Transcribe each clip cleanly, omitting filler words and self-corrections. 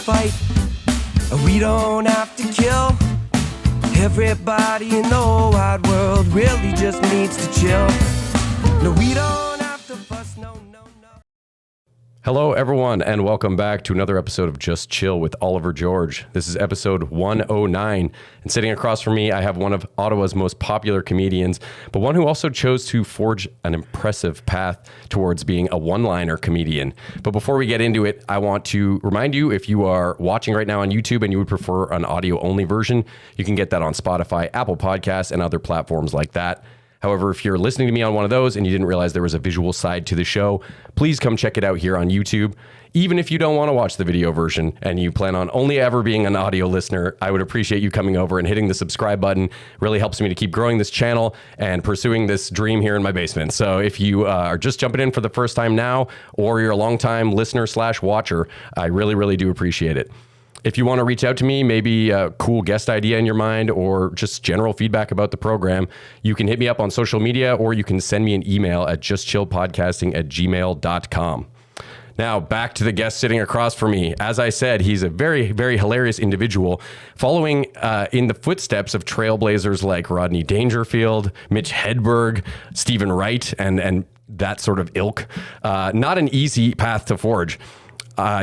fight. We don't have to kill. Everybody in the whole wide world really just needs to chill. No, we don't have to fuss, no, no, no. Hello, everyone, and welcome back to another episode of Just Chill with Oliver George. This is episode 109, and sitting across from me, I have one of Ottawa's most popular comedians, but one who also chose to forge an impressive path towards being a one-liner comedian. But before we get into it, I want to remind you, if you are watching right now on YouTube and you would prefer an audio-only version, you can get that on Spotify, Apple Podcasts, and other platforms like that. However, if you're listening to me on one of those and you didn't realize there was a visual side to the show, please come check it out here on YouTube. Even if you don't want to watch the video version and you plan on only ever being an audio listener, I would appreciate you coming over and hitting the subscribe button. It really helps me to keep growing this channel and pursuing this dream here in my basement. So if you are just jumping in for the first time now, or you're a longtime listener / watcher, I really, really do appreciate it. If you want to reach out to me, maybe a cool guest idea in your mind or just general feedback about the program, you can hit me up on social media or you can send me an email at justchillpodcasting@gmail.com. Now, back to the guest sitting across from me. As I said, he's a very, very hilarious individual, following in the footsteps of trailblazers like Rodney Dangerfield, Mitch Hedberg, Stephen Wright, and that sort of ilk. Not an easy path to forge.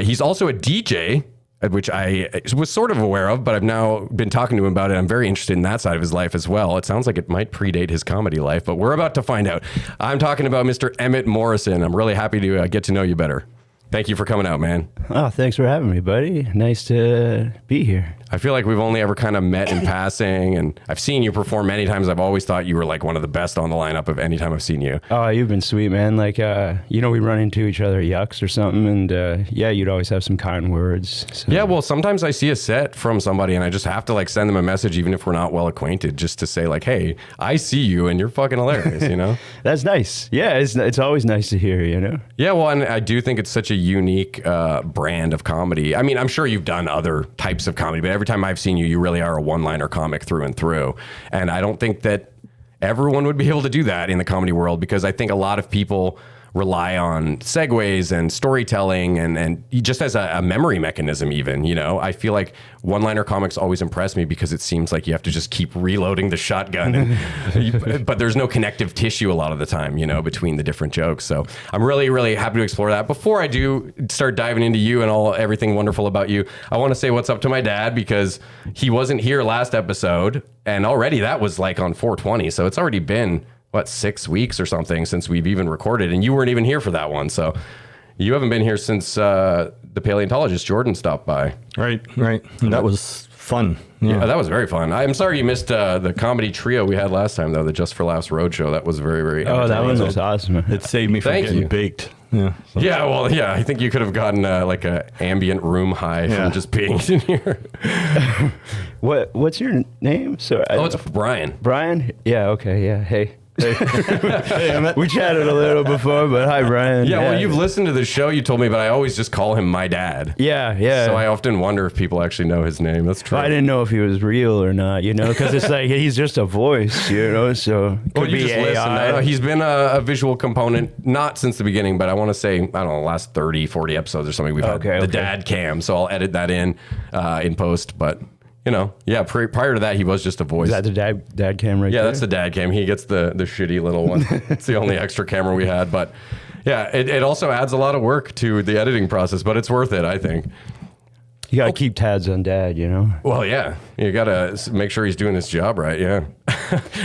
He's also a DJ, which I was sort of aware of, but I've now been talking to him about it. I'm very interested in that side of his life as well. It sounds like it might predate his comedy life, but we're about to find out. I'm talking about Mr. Emmett Morrison. I'm really happy to get to know you better. Thank you for coming out, man. Oh, thanks for having me, buddy. Nice to be here. I feel like we've only ever kind of met in passing, and I've seen you perform many times. I've always thought you were like one of the best on the lineup of any time I've seen you. Oh, you've been sweet, man. Like, we run into each other at Yucks or something, and you'd always have some kind words. So. Yeah, well, sometimes I see a set from somebody, and I just have to like send them a message, even if we're not well acquainted, just to say like, hey, I see you, and you're fucking hilarious, you know? That's nice. Yeah, it's always nice to hear, you know? Yeah, well, and I do think it's such a unique brand of comedy. I mean, I'm sure you've done other types of comedy, but every time I've seen you, you really are a one-liner comic through and through. And I don't think that everyone would be able to do that in the comedy world, because I think a lot of people rely on segues and storytelling and just as a memory mechanism even, you know? I feel like one-liner comics always impress me because it seems like you have to just keep reloading the shotgun, but there's no connective tissue a lot of the time, you know, between the different jokes. So I'm really, really happy to explore that. Before I do start diving into you and everything wonderful about you, I want to say what's up to my dad, because he wasn't here last episode, and already that was like on 420. So it's already been 6 weeks or something since we've even recorded, and you weren't even here for that one. So you haven't been here since the paleontologist Jordan stopped by. Right. That was fun. Yeah, that was very fun. I'm sorry you missed the comedy trio we had last time, though, the Just for Laughs Roadshow. That was very, very entertaining. Oh, that one was awesome. It saved me from getting baked. Yeah. So. Yeah, well, yeah, I think you could have gotten like a ambient room high from just being in here. What's your name? Sorry. It's Brian. Brian? Yeah, okay, yeah. Hey. Hey, Emmett. We chatted a little before, but hi, Brian. Yeah, well, you've listened to the show, you told me, but I always just call him my dad. Yeah. So I often wonder if people actually know his name. That's true. I didn't know if he was real or not, you know, because it's like he's just a voice, you know, so could be just AI. listen. He's been a visual component, not since the beginning, but I want to say, I don't know, the last 30, 40 episodes or something, we've had the dad cam, so I'll edit that in post, but... You know, yeah, prior to that, he was just a voice. Is that the dad cam right there? Yeah, that's the dad cam. He gets the shitty little one. It's the only extra camera we had. But yeah, it also adds a lot of work to the editing process, but it's worth it, I think. You got to keep tabs on dad, you know? Well, yeah. You got to make sure he's doing his job right, yeah.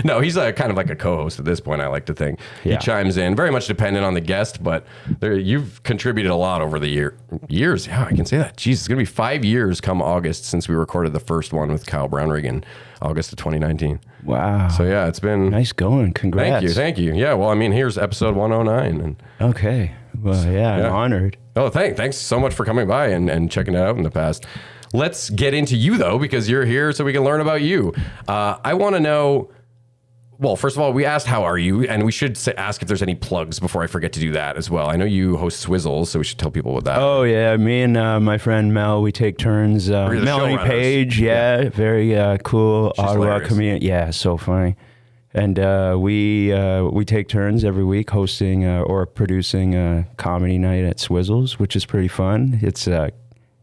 No, he's kind of like a co-host at this point, I like to think. Yeah. He chimes in, very much dependent on the guest, but you've contributed a lot over the years. Yeah, I can say that. Jeez, it's going to be 5 years come August since we recorded the first one with Kyle Brownrigg in August of 2019. Wow. So, yeah, it's been... Nice going. Congrats. Thank you. Yeah, well, I mean, here's episode 109. Okay. Well, yeah, I'm honored. Oh, thanks so much for coming by and checking it out in the past. Let's get into you, though, because you're here so we can learn about you. I want to know, well, first of all, we asked how are you, and we should ask if there's any plugs before I forget to do that as well. I know you host Swizzles, so we should tell people about that. Oh, yeah. Me and my friend Mel, we take turns. Melanie Page, very cool She's Ottawa hilarious. comedian. Yeah, so funny. And we take turns every week hosting or producing a comedy night at Swizzles, which is pretty fun. It's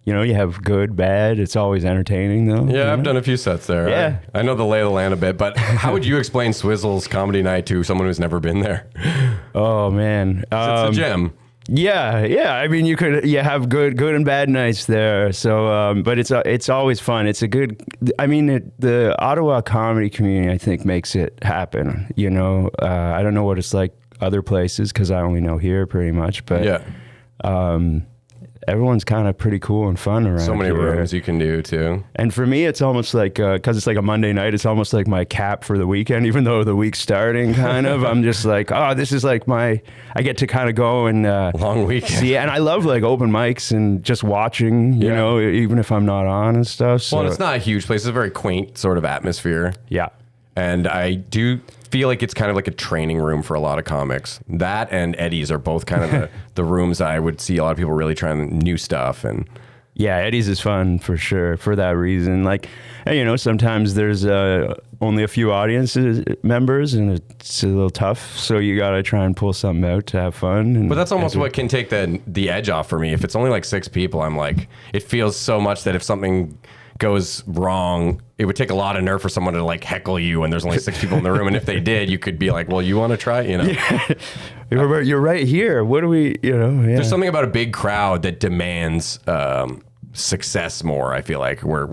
you have good, bad. It's always entertaining, though. Yeah, I've done a few sets there. Yeah. I know the lay of the land a bit, but how would you explain Swizzles comedy night to someone who's never been there? Oh, man. It's a gem. Yeah. I mean, you have good and bad nights there. So, but it's always fun. It's a good. I mean, the Ottawa comedy community, I think, makes it happen. I don't know what it's like other places because I only know here pretty much. But yeah. Everyone's kind of pretty cool and fun around here. So many rooms you can do too. And for me, it's almost like, because it's like a Monday night, it's almost like my cap for the weekend, even though the week's starting kind of. I'm just like, oh, this is like I get to kind of go and long weekend. See, and I love like open mics and just watching, you know, even if I'm not on and stuff. So. Well, it's not a huge place. It's a very quaint sort of atmosphere. Yeah. And I do feel like it's kind of like a training room for a lot of comics. That and Eddie's are both kind of the rooms I would see a lot of people really trying new stuff. And yeah, Eddie's is fun for sure for that reason. Like, sometimes there's only a few audience members and it's a little tough. So you got to try and pull something out to have fun. But that's almost what can take the edge off for me. If it's only like 6 people, I'm like, it feels so much that if something goes wrong, it would take a lot of nerve for someone to like heckle you when there's only 6 people in the room. And if they did, you could be like, well, you want to try, Yeah. You're right here. What do we, Yeah. There's something about a big crowd that demands success more, I feel like, where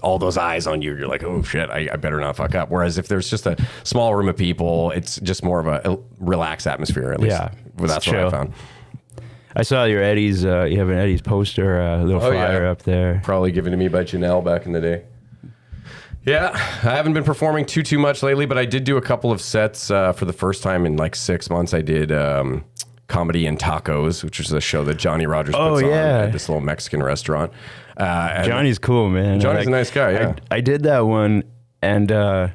all those eyes on you, you're like, oh shit, I better not fuck up. Whereas if there's just a small room of people, it's just more of a relaxed atmosphere, at least. Yeah. Well, that's what I found. I saw your Eddie's, you have an Eddie's poster, little flyer up there. Probably given to me by Janelle back in the day. Yeah, I haven't been performing too much lately, but I did do a couple of sets for the first time in like 6 months. I did Comedy and Tacos, which is a show that Johnny Rogers puts on at this little Mexican restaurant. Johnny's cool, man. Johnny's a nice guy, yeah. I did that one, and I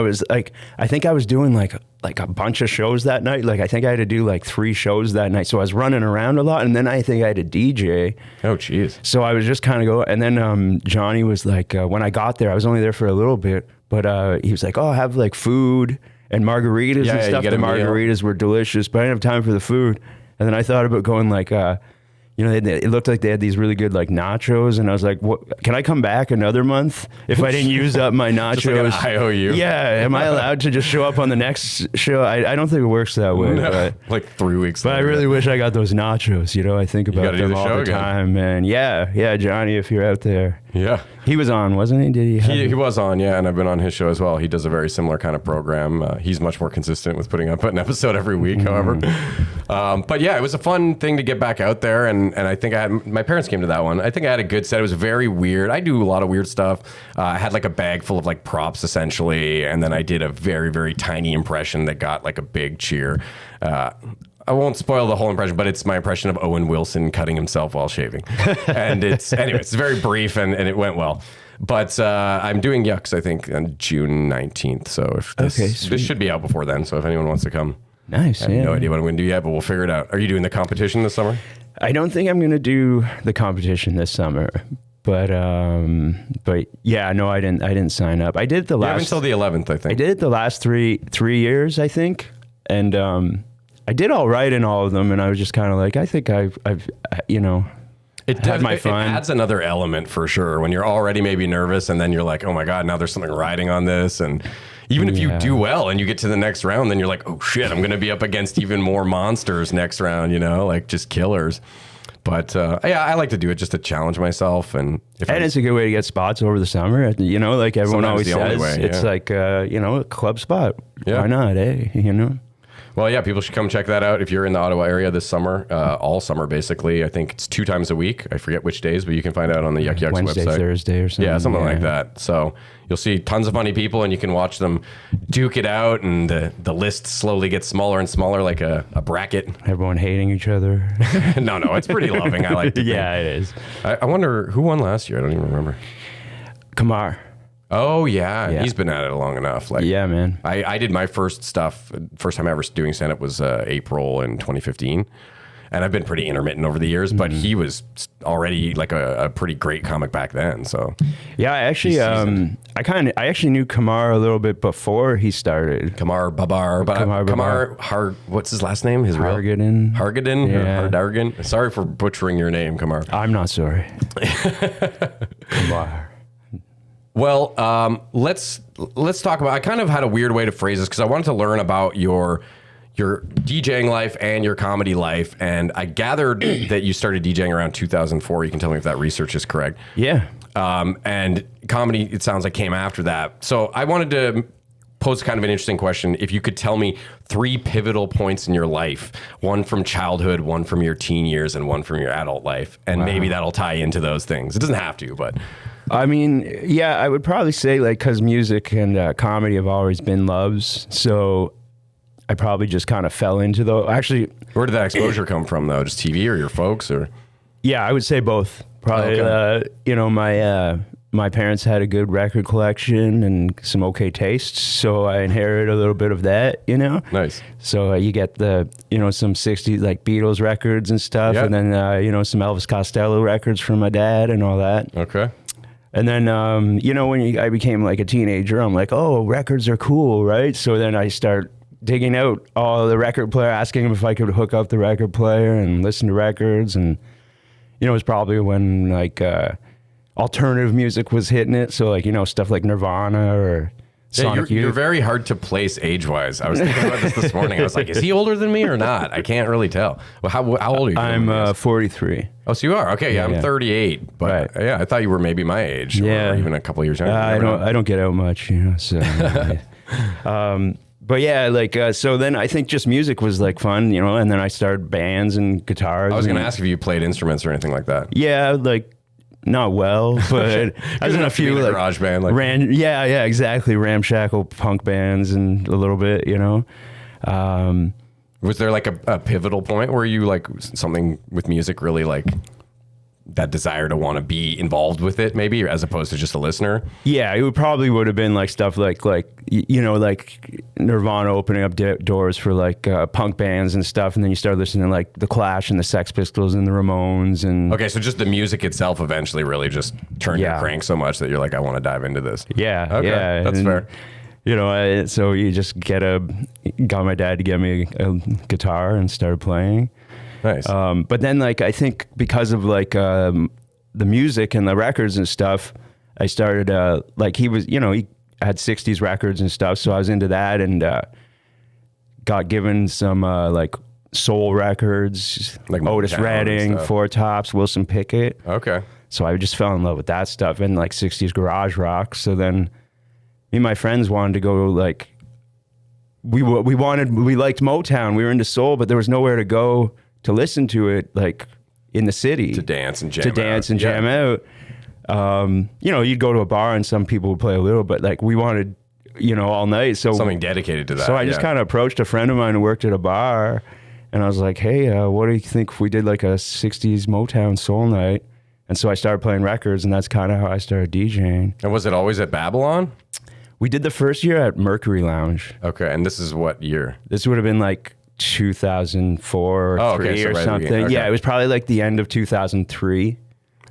was like, I think I was doing like a bunch of shows that night. Like I think I had to do like 3 shows that night. So I was running around a lot, and then I think I had to DJ. Oh, jeez. So I was just kind of going, and then Johnny was like, when I got there, I was only there for a little bit, but he was like, oh, have like food and margaritas and stuff. The margaritas were delicious, but I didn't have time for the food. And then I thought about going like, it looked like they had these really good like nachos, and I was like, "What? Can I come back another month if I didn't use up my nachos?" Just like an IOU. Yeah, am I allowed to just show up on the next show? I don't think it works that way. No, but, like 3 weeks. But later. I really wish I got those nachos. I think about them all the time. And yeah, Johnny, if you're out there. Yeah. He was on, wasn't he? Did he? He was on, yeah, and I've been on his show as well. He does a very similar kind of program. He's much more consistent with putting up an episode every week, however. But yeah, it was a fun thing to get back out there, and I think my parents came to that one. I think I had a good set. It was very weird. I do a lot of weird stuff. I had like a bag full of like props, essentially, and then I did a very, very tiny impression that got like a big cheer. I won't spoil the whole impression, but it's my impression of Owen Wilson cutting himself while shaving. And it's very brief and it went well. But I'm doing Yucks, I think, on June 19th. So if this should be out before then. So if anyone wants to come, nice. I have no idea what I'm going to do yet, but we'll figure it out. Are you doing the competition this summer? I don't think I'm going to do the competition this summer. But yeah, no, I didn't sign up. I did the last. You have until the 11th, I think. I did the last three years, I think, and I did all right in all of them, and I was just kind of like, I think I've had my fun. It adds another element for sure when you're already maybe nervous, and then you're like, oh my god, now there's something riding on this, and even if you do well and you get to the next round, then you're like, oh shit, I'm going to be up against even more monsters next round, like just killers. But yeah, I like to do it just to challenge myself, and it's a good way to get spots over the summer. Like everyone always says, it's like a club spot. Yeah. Why not? Well, yeah, people should come check that out if you're in the Ottawa area this summer, all summer basically. I think it's 2 times a week. I forget which days, but you can find out on the Yuck Yucks Wednesday, website. Thursday or something. Yeah, something like that. So you'll see tons of funny people, and you can watch them duke it out, and the list slowly gets smaller and smaller, like a bracket. Everyone hating each other. No, it's pretty loving. I like to think. Yeah, it is. I wonder who won last year. I don't even remember. Kamar. Oh, yeah. He's been at it long enough. Yeah, man. I did my first time ever doing stand-up was April in 2015. And I've been pretty intermittent over the years, but he was already like a pretty great comic back then. So yeah, I actually I actually knew Kamar a little bit before he started. Kamar Babar, but Kamar what's his last name? His Hargadon. Hargadon? Yeah. Hardargan? Sorry for butchering your name, Kamar. I'm not sorry. Kamar. Well, let's talk about. I kind of had a weird way to phrase this because I wanted to learn about your DJing life and your comedy life, and I gathered that you started DJing around 2004. You can tell me if that research is correct. Yeah. And comedy, it sounds like, came after that. So I wanted to pose kind of an interesting question. If you could tell me 3 pivotal points in your life, one from childhood, one from your teen years, and one from your adult life, and maybe that'll tie into those things. It doesn't have to, but... I mean, yeah, I would probably say, like, because music and comedy have always been loves, so I probably just kind of fell into those. Actually... Where did that exposure come from, though? Just TV or your folks, or...? Yeah, I would say both. Probably, my parents had a good record collection and some okay tastes, so I inherited a little bit of that, Nice. So you get the, some 60s, like Beatles records and stuff, and then, some Elvis Costello records from my dad and all that. Okay. And then, when I became like a teenager, I'm like, oh, records are cool, right? So then I start digging out all the record player, asking him if I could hook up the record player and listen to records. And, it was probably when like alternative music was hitting it. So like, stuff like Nirvana or Sonic Youth. You're very hard to place age-wise. I was thinking about this morning. I was like, is he older than me or not? I can't really tell. Well, how old are you? I'm 43. Oh, so you are? Okay, yeah, I'm 38. But yeah, I thought you were maybe my age or even a couple years younger. I don't get out much, so... But yeah, like, so then I think just music was like fun, and then I started bands and guitars. I was going to ask if you played instruments or anything like that. Yeah, like, not well, but I was in a few like garage band. Like, yeah, exactly. Ramshackle punk bands and a little bit, Was there like a pivotal point where you like something with music really like that desire to want to be involved with it, maybe, as opposed to just a listener? Yeah, it would have been like stuff like like Nirvana opening up doors for like punk bands and stuff, and then you start listening to like the Clash and the Sex Pistols and the Ramones and... Okay, so just the music itself eventually really just turned your crank so much that you're like, I want to dive into this. Yeah, okay, yeah, that's fair. So you just got my dad to get me a guitar and started playing. Nice. But then, like, I think because of like the music and the records and stuff, I started like he had 60s records and stuff, so I was into that and got given some like soul records, like Otis Redding, Four Tops, Wilson Pickett. Okay. So I just fell in love with that stuff and like 60s garage rock. So then me and my friends wanted to go like we liked Motown. We were into soul, but there was nowhere to go to listen to it, like in the city, to dance and jam out. You'd go to a bar and some people would play a little, but like we wanted, all night. So something dedicated to that. So I just kind of approached a friend of mine who worked at a bar, and I was like, "Hey, what do you think if we did like a '60s Motown soul night?" And so I started playing records, and that's kind of how I started DJing. And was it always at Babylon? We did the first year at Mercury Lounge. Okay, and this is what year? This would have been like 2004 or 3 or something. Okay. Yeah, it was probably like the end of 2003,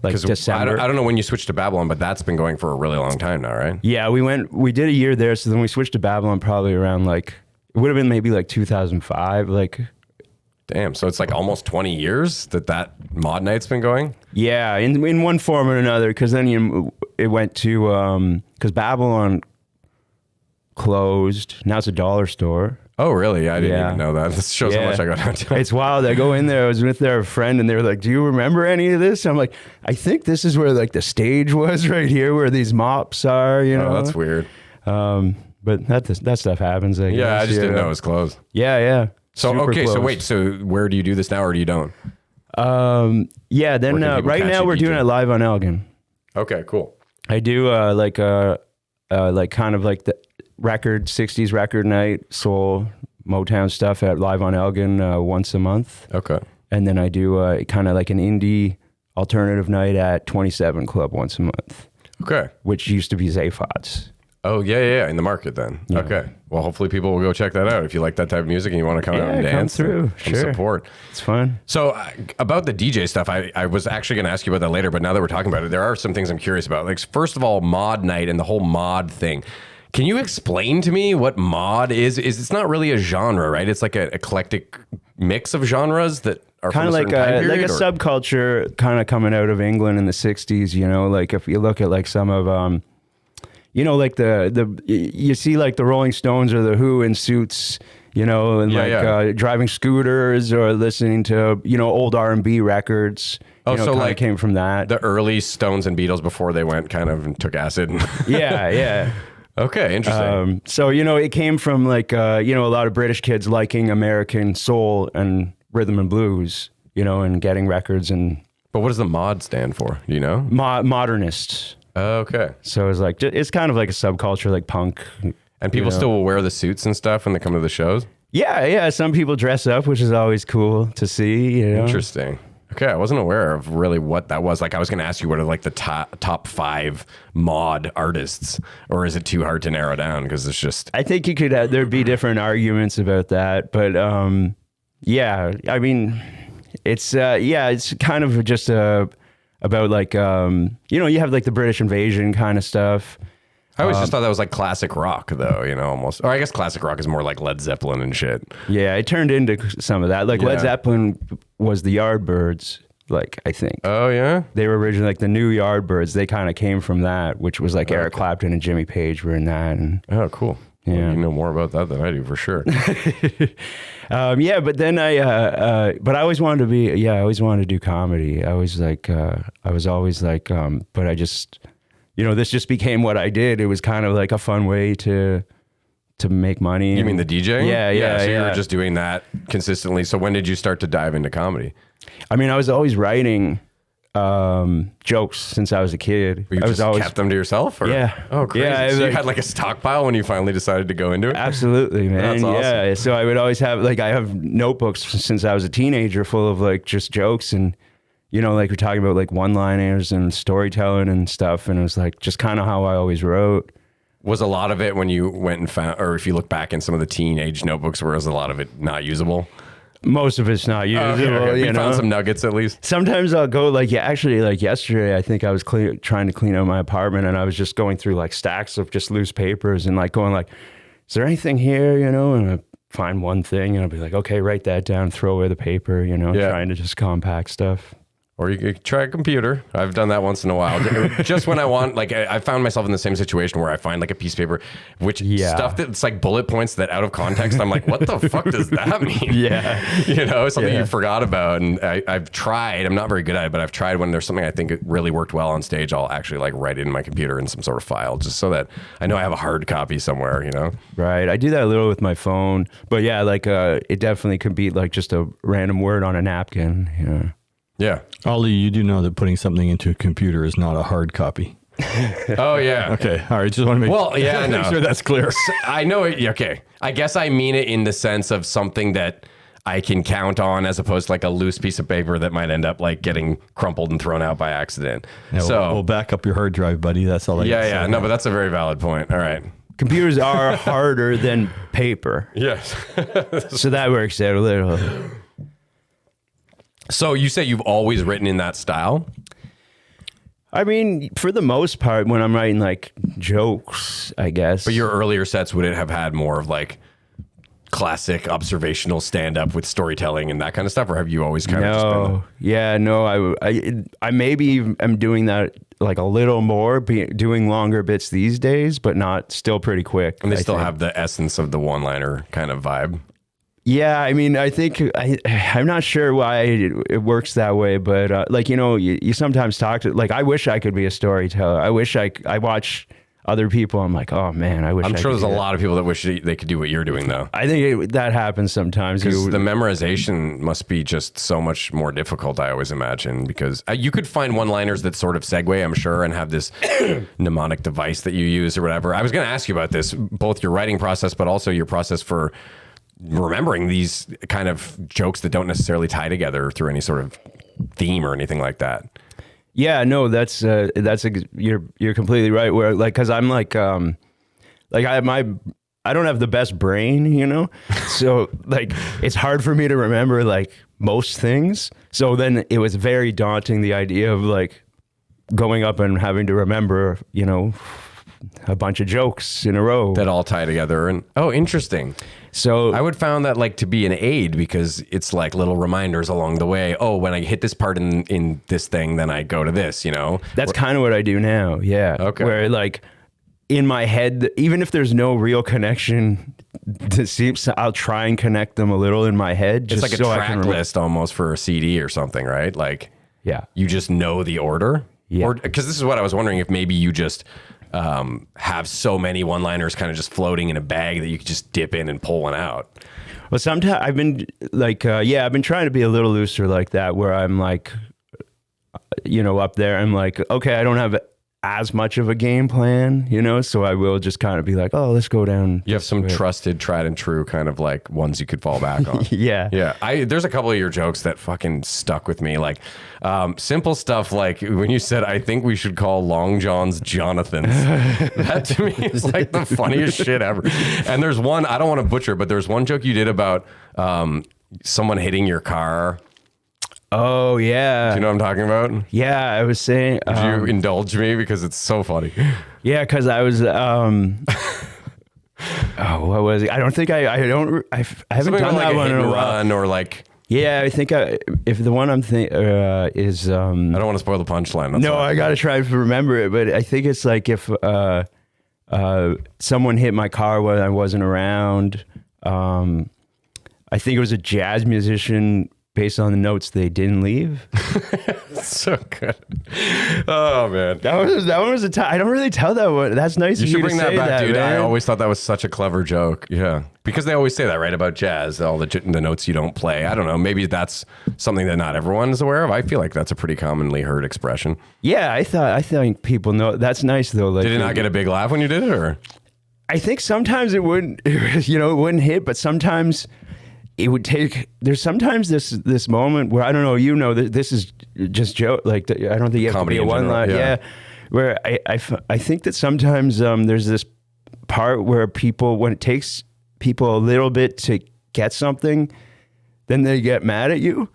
like December. I don't know when you switched to Babylon, but that's been going for a really long time now, right? Yeah, we did a year there, so then we switched to Babylon probably around like, it would have been maybe like 2005, like. Damn, so it's like almost 20 years that mod night's been going? Yeah, in one form or another, because then it went to, because Babylon closed, now it's a dollar store. Oh, really? I didn't even know that. This shows how much I go downtown. It's wild. I go in there. I was with their friend, and they were like, "Do you remember any of this?" I'm like, "I think this is where like the stage was right here, where these mops are." Oh, that's weird. But that stuff happens. I guess. I just didn't know it was closed. Yeah. So okay, closed. So wait, so where do you do this now, or do you don't? Yeah. Then right now we're doing it live on Elgin. Okay, cool. I do like kind of like the 60s record night, soul, Motown stuff at Live on Elgin once a month. Okay. And then I do kind of like an indie alternative night at 27 Club once a month. Okay. Which used to be Zaphod's. Oh, yeah, in the market then. Yeah. Okay. Well, hopefully people will go check that out. If you like that type of music and you want to come out and dance, come through. Sure. Support. It's fun. So about the DJ stuff, I was actually going to ask you about that later, but now that we're talking about it, there are some things I'm curious about. Like, first of all, mod night and the whole mod thing. Can you explain to me what mod is? It's not really a genre, right? It's like an eclectic mix of genres that are kind of like a subculture kind of coming out of England in the 60s, you know, like if you look at like some of you know, like you see like the Rolling Stones or the Who in suits, you know, and driving scooters or listening to, you know, old R&B records. Oh, so like came from that. The early Stones and Beatles before they went kind of and took acid. Yeah. Okay, interesting. So, you know, it came from like, you know, a lot of British kids liking American soul and rhythm and blues, you know, and getting records and... But what does the mod stand for? Do you know? Modernists. Okay. So it's like, it's kind of like a subculture, like punk. And people still will wear the suits and stuff when they come to the shows? Yeah. Some people dress up, which is always cool to see, you know? Interesting. Okay, I wasn't aware of really what that was. Like, I was going to ask you what are like the top 5 mod artists, or is it too hard to narrow down? Because it's just... I think you could, there'd be different arguments about that. But yeah, I mean, it's kind of just about like, you know, you have like the British invasion kind of stuff. I always just thought that was like classic rock, though, you know, almost. Or I guess classic rock is more like Led Zeppelin and shit. Yeah, it turned into some of that. Like Led Zeppelin was the Yardbirds, like, I think. Oh, yeah? They were originally like the new Yardbirds. They kind of came from that, which was like Eric Clapton and Jimmy Page were in that. And, oh, cool. Yeah. Well, you know more about that than I do, for sure. Yeah, but then but I always wanted to be, I always wanted to do comedy. I was like, but I just... You know, this just became what I did. It was kind of like a fun way to make money. You mean the DJing? Yeah. So you were just doing that consistently. So when did you start to dive into comedy? I mean, I was always writing jokes since I was a kid. You just always kept them to yourself? Or? Yeah. Oh, crazy. Yeah, so you had like a stockpile when you finally decided to go into it? Absolutely, man. That's awesome. Yeah. So I would always have, like, I have notebooks since I was a teenager full of like just jokes and, you know, like we're talking about like one-liners and storytelling and stuff. And it was like just kind of how I always wrote. Was a lot of it when you went and found, or if you look back in some of the teenage notebooks, was a lot of it not usable? Most of it's not usable. Okay. You know? Found some nuggets at least? Sometimes I'll go like, actually like yesterday, I think I was trying to clean out my apartment and I was just going through like stacks of just loose papers and like going like, is there anything here, you know? And I find one thing and I'll be like, okay, write that down, throw away the paper, you know, trying to just compact stuff. Or you could try a computer. I've done that once in a while. Just when I want, like, I found myself in the same situation where I find like a piece of paper, which stuff that's like bullet points that out of context, I'm like, what the fuck does that mean? Yeah. You know, something you forgot about. And I've tried, I'm not very good at it, but I've tried when there's something I think it really worked well on stage, I'll actually like write it in my computer in some sort of file just so that I know I have a hard copy somewhere, you know? Right. I do that a little with my phone, but yeah, like it definitely could be like just a random word on a napkin, you know? Yeah. Ollie, you do know that putting something into a computer is not a hard copy. Oh, yeah. Okay. All right. Just want to make sure that's clear. I know it. Okay. I guess I mean it in the sense of something that I can count on as opposed to like a loose piece of paper that might end up like getting crumpled and thrown out by accident. Yeah, so we'll back up your hard drive, buddy. That's all I can say. Yeah. No, but that's a very valid point. All right. Computers are harder than paper. Yes. So that works out a little. So you say you've always written in that style? I mean, for the most part, when I'm writing like jokes, I guess. But your earlier sets, would it have had more of like classic observational stand-up with storytelling and that kind of stuff? Or have you always kind of just been... Yeah, no, I maybe am doing that like a little more, doing longer bits these days, but not still pretty quick. And they still have the essence of the one-liner kind of vibe. Yeah, I mean, I think I'm not sure why it works that way, but like, you know, you sometimes talk to, like, I wish I could be a storyteller. I wish I watch other people. I'm like, oh man, I wish. I'm sure there's a that. lot of people that wish they could do what you're doing, though. I think that happens sometimes. Because the memorization must be just so much more difficult, I always imagine, because you could find one-liners that sort of segue, I'm sure, and have this mnemonic device that you use or whatever. I was going to ask you about this, both your writing process, but also your process for remembering these kind of jokes that don't necessarily tie together through any sort of theme or anything like that. Yeah, no, you're completely right. Where like, cause I'm like, like I don't have the best brain, you know? So like it's hard for me to remember like most things. So then it was very daunting, the idea of like going up and having to remember, you know, a bunch of jokes in a row that all tie together. And interesting. So I would found that like to be an aid because it's like little reminders along the way. Oh, when I hit this part in this thing, then I go to this, you know? That's kind of what I do now. Yeah. Okay. Where like in my head, even if there's no real connection, I'll try and connect them a little in my head. It's just like a track list almost for a CD or something, right? Like, yeah, you just know the order. Yeah. Or because this is what I was wondering, if maybe you just have so many one-liners kind of just floating in a bag that you could just dip in and pull one out. Well, sometimes I've been like, I've been trying to be a little looser like that, where I'm like, you know, up there, I'm like, okay, I don't have as much of a game plan, you know, so I will just kind of be like, oh, let's go down. You have some trusted, tried and true kind of like ones you could fall back on. Yeah. There's a couple of your jokes that fucking stuck with me. Like simple stuff like when you said, I think we should call Long John's Jonathans. That to me is like the funniest shit ever. And there's one, I don't want to butcher, but there's one joke you did about someone hitting your car. Oh, yeah. Do you know what I'm talking about? Yeah, I was saying... Would you indulge me? Because it's so funny. Yeah, because I was... what was it? I don't think I haven't Something done like that a one hit in a and while. run or like... Yeah, I think if the one I'm thinking is... I don't want to spoil the punchline. That's no, why. I got to try to remember it, but I think it's like if someone hit my car when I wasn't around. I think it was a jazz musician... based on the notes they didn't leave. So good. Oh man, that one was a time. I don't really tell that one. That's nice. You should bring that back, dude. Man. I always thought that was such a clever joke. Yeah, because they always say that, right, about jazz, all the notes you don't play. I don't know. Maybe that's something that not everyone is aware of. I feel like that's a pretty commonly heard expression. Yeah, I think people know. That's nice though. Like, did it not get a big laugh when you did it, or? I think sometimes it wouldn't. You know, it wouldn't hit, but sometimes. It would take. There's sometimes this moment where I don't know. You know, this is just joke. Like I don't think you have comedy to be a one line. Yeah, where I think that sometimes there's this part where people, when it takes people a little bit to get something, then they get mad at you.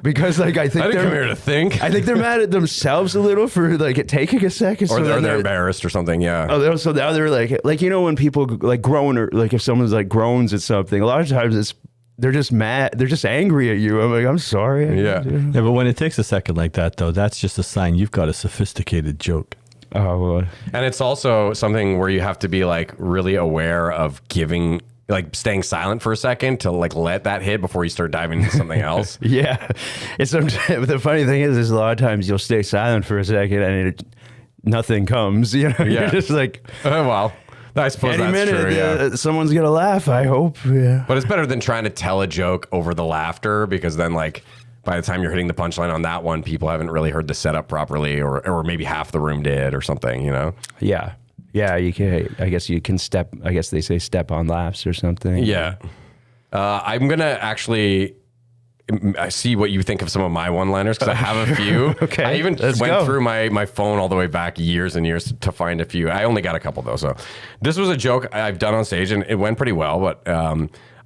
Because like I think I didn't come here to think. I think they're mad at themselves a little for like it taking a second, or they're embarrassed or something. Yeah. Oh, so now they're like you know when people like groan or like if someone's like groans at something, a lot of times they're just mad, they're just angry at you. I'm like, I'm sorry. Yeah. Yeah, but when it takes a second like that, though, that's just a sign you've got a sophisticated joke. Oh, well. And it's also something where you have to be like really aware of giving. Like staying silent for a second to like let that hit before you start diving into something else. Yeah, it's the funny thing is a lot of times you'll stay silent for a second and nothing comes. You know, Yeah. You're just like, oh well, I suppose any that's minute true. Yeah, someone's gonna laugh. I hope. Yeah, but it's better than trying to tell a joke over the laughter because then like by the time you're hitting the punchline on that one, people haven't really heard the setup properly, or maybe half the room did or something. You know? Yeah. Yeah, you can. I guess you can step. I guess they say step on laughs or something. Yeah, I'm gonna actually see what you think of some of my one-liners because I have a few. Okay, I even let's went go. through my phone all the way back years and years to find a few. I only got a couple though, so this was a joke I've done on stage and it went pretty well. But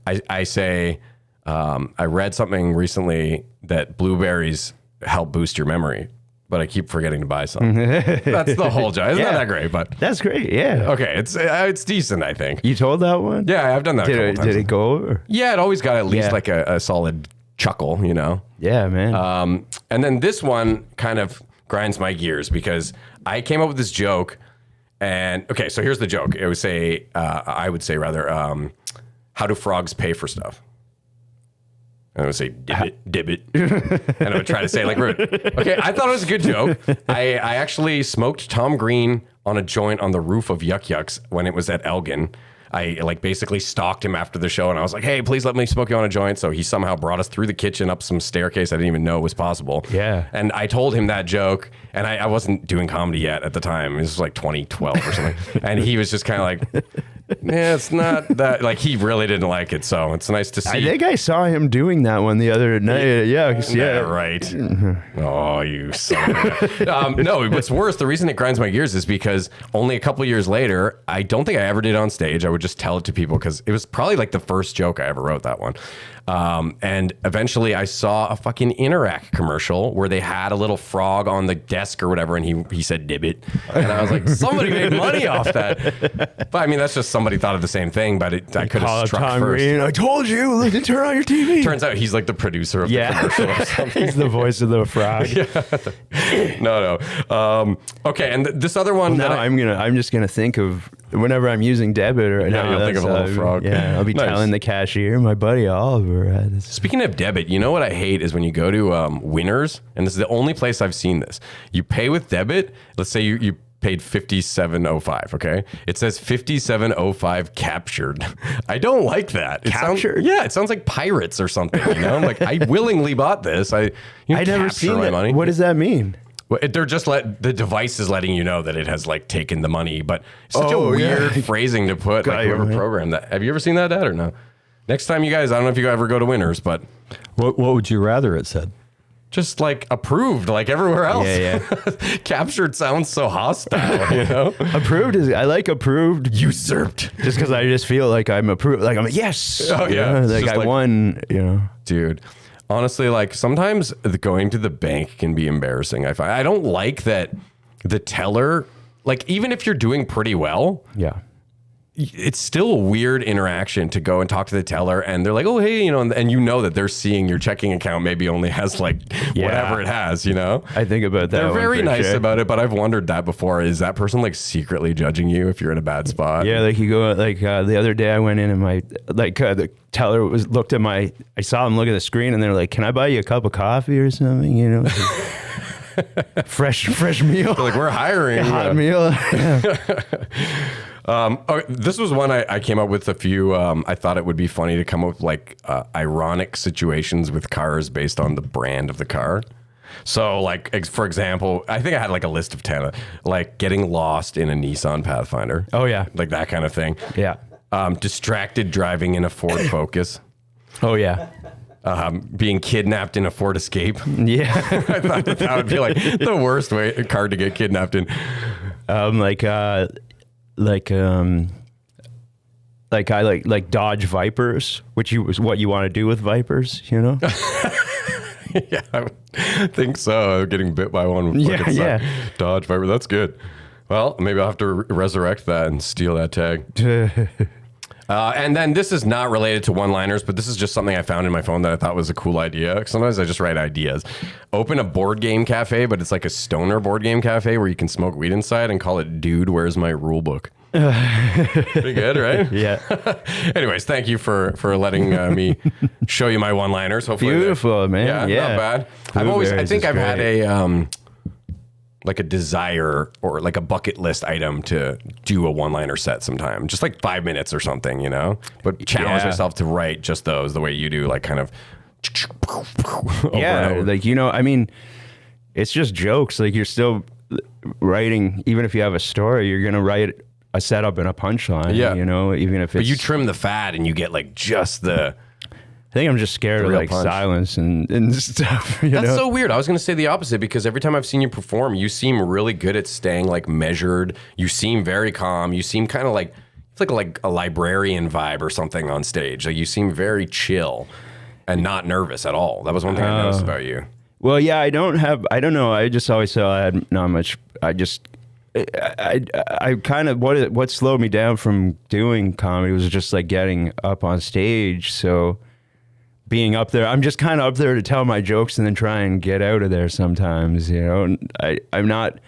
I say I read something recently that blueberries help boost your memory. But I keep forgetting to buy some. That's the whole joke. Isn't that great? But That's great. Yeah. okay, it's decent, I think. You told that one? Yeah, I've done that a couple times. Did it go over? Yeah, it always got at least Yeah. like a solid chuckle, you know? Yeah, man. And then this one kind of grinds my gears because I came up with this joke and, okay, so here's the joke. It would say, I would say rather, how do frogs pay for stuff? And I would say, dib it. And I would try to say it like rude. Okay, I thought it was a good joke. I actually smoked Tom Green on a joint on the roof of Yuck Yucks when it was at Elgin. I like basically stalked him after the show and I was like, hey, please let me smoke you on a joint. So he somehow brought us through the kitchen up some staircase I didn't even know was possible. Yeah. And I told him that joke and I wasn't doing comedy yet at the time. It was like 2012 or something. And he was just kind of like, Yeah, it's not that, like, he really didn't like it, so it's nice to see. I think I saw him doing that one the other night. Yeah, right. Oh, you son of a... No, what's worse, the reason it grinds my gears is because only a couple years later, I don't think I ever did on stage. I would just tell it to people because it was probably like the first joke I ever wrote, that one. And eventually I saw a fucking Interact commercial where they had a little frog on the desk or whatever, and he said "Dibbit," and I was like, somebody made money off that. But I mean, that's just somebody thought of the same thing, but I could have struck Tom first. Green, I told you to turn on your TV. Turns out he's like the producer of the commercial or something. He's the voice of the frog. No. Okay, and this other one. Now I'm just gonna think of whenever I'm using debit or you'll think of a little frog. Yeah, I'll be telling the cashier, my buddy Oliver. Speaking of debit, you know what I hate is when you go to Winners, and this is the only place I've seen this. You pay with debit. Let's say you paid $57.05. Okay, it says $57.05 captured. I don't like that. Captured? It sounds like pirates or something. You know, like I willingly bought this. I never seen my that. money. What does that mean? Well, they're just the device is letting you know that it has like taken the money, but such a weird phrasing to put. Like whoever programmed that. Have you ever seen that, Dad, or no? Next time, you guys, I don't know if you ever go to Winners, but what would you rather it said? Just like approved, like everywhere else. Yeah. Captured sounds so hostile, you know? Approved I like approved. Usurped. Just because I just feel like I'm approved. Like I'm like, yes. Oh, yeah. Like I won, you know. Dude. Honestly, like sometimes going to the bank can be embarrassing. I don't like that the teller, like even if you're doing pretty well, it's still a weird interaction to go and talk to the teller and they're like, oh, hey, you know, and you know that they're seeing your checking account maybe only has like whatever it has, you know? I think about that. They're very nice about it, but I've wondered that before. Is that person like secretly judging you if you're in a bad spot? Yeah, like you go, like the other day I went in and the teller looked at I saw him look at the screen and they're like, can I buy you a cup of coffee or something, you know? fresh meal. They're like, we're hiring. Hot meal. This was one I came up with a few. I thought it would be funny to come up with like ironic situations with cars based on the brand of the car. So like, for example, I think I had like a list of 10, like getting lost in a Nissan Pathfinder. Oh yeah. Like that kind of thing. Yeah. Distracted driving in a Ford Focus. Oh yeah. Being kidnapped in a Ford Escape. Yeah. I thought that would be like the worst car to get kidnapped in. I like Dodge Vipers, which is what you want to do with Vipers, you know? Yeah, I think so. Getting bit by one. Dodge Viper. That's good. Well, maybe I'll have to resurrect that and steal that tag. And then this is not related to one-liners, but this is just something I found in my phone that I thought was a cool idea. Sometimes I just write ideas. Open a board game cafe, but it's like a stoner board game cafe where you can smoke weed inside and call it Dude, Where's My Rule Book? Pretty good, right? Yeah. Anyways, thank you for letting me show you my one-liners. Hopefully beautiful, man. Yeah. Not bad. I think I've had a like a desire or like a bucket list item to do a one-liner set sometime, just like 5 minutes or something, you know, but challenge myself to write just those the way you do, like kind of like, you know, I mean, it's just jokes. Like you're still writing, even if you have a story, you're going to write a setup and a punchline, you know, even if it's... But you trim the fat and you get like just the... I think I'm just scared of like silence and stuff. That's so weird. I was going to say the opposite because every time I've seen you perform, you seem really good at staying like measured. You seem very calm. You seem kind of like, it's like a librarian vibe or something on stage. Like you seem very chill and not nervous at all. That was one thing I noticed about you. Well, yeah, I don't know. I just always thought I had not much. I kind of, what slowed me down from doing comedy was just like getting up on stage. So being up there, I'm just kind of up there to tell my jokes and then try and get out of there sometimes, you know. I'm not...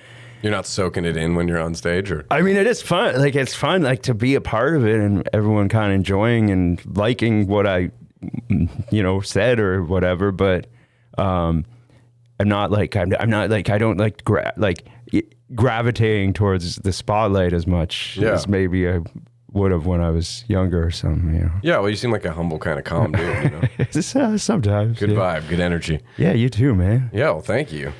You're not soaking it in when you're on stage, or? I mean, it is fun. Like, it's fun, like, to be a part of it and everyone kind of enjoying and liking what I, you know, said or whatever. But I'm not like, I don't like gravitating towards the spotlight as much as maybe I would have when I was younger or something, you know. Yeah, well, you seem like a humble kind of calm dude, you know. Sometimes. Good vibe, good energy. Yeah, you too, man. Yeah, well, thank you.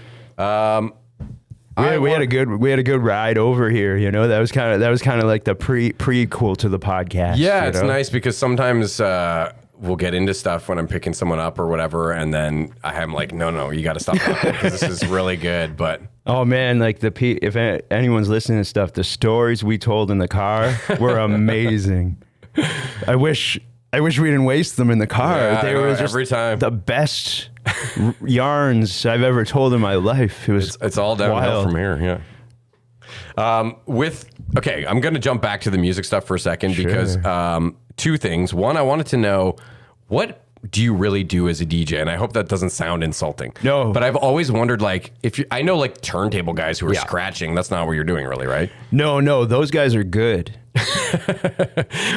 We had a good ride over here. You know, that was kind of like the prequel to the podcast. Yeah, it's nice because sometimes we'll get into stuff when I'm picking someone up or whatever, and then I'm like, no, you got to stop talking because this is really good. But oh man, like if anyone's listening to stuff, the stories we told in the car were amazing. I wish we didn't waste them in the car. Yeah, they were just every time the best yarns I've ever told in my life. It's all downhill from here. Yeah. Okay, I'm going to jump back to the music stuff for a second because two things. One, I wanted to know, what do you really do as a DJ? And I hope that doesn't sound insulting. No. But I've always wondered, like, I know like turntable guys who are scratching, that's not what you're doing really, right? No, those guys are good.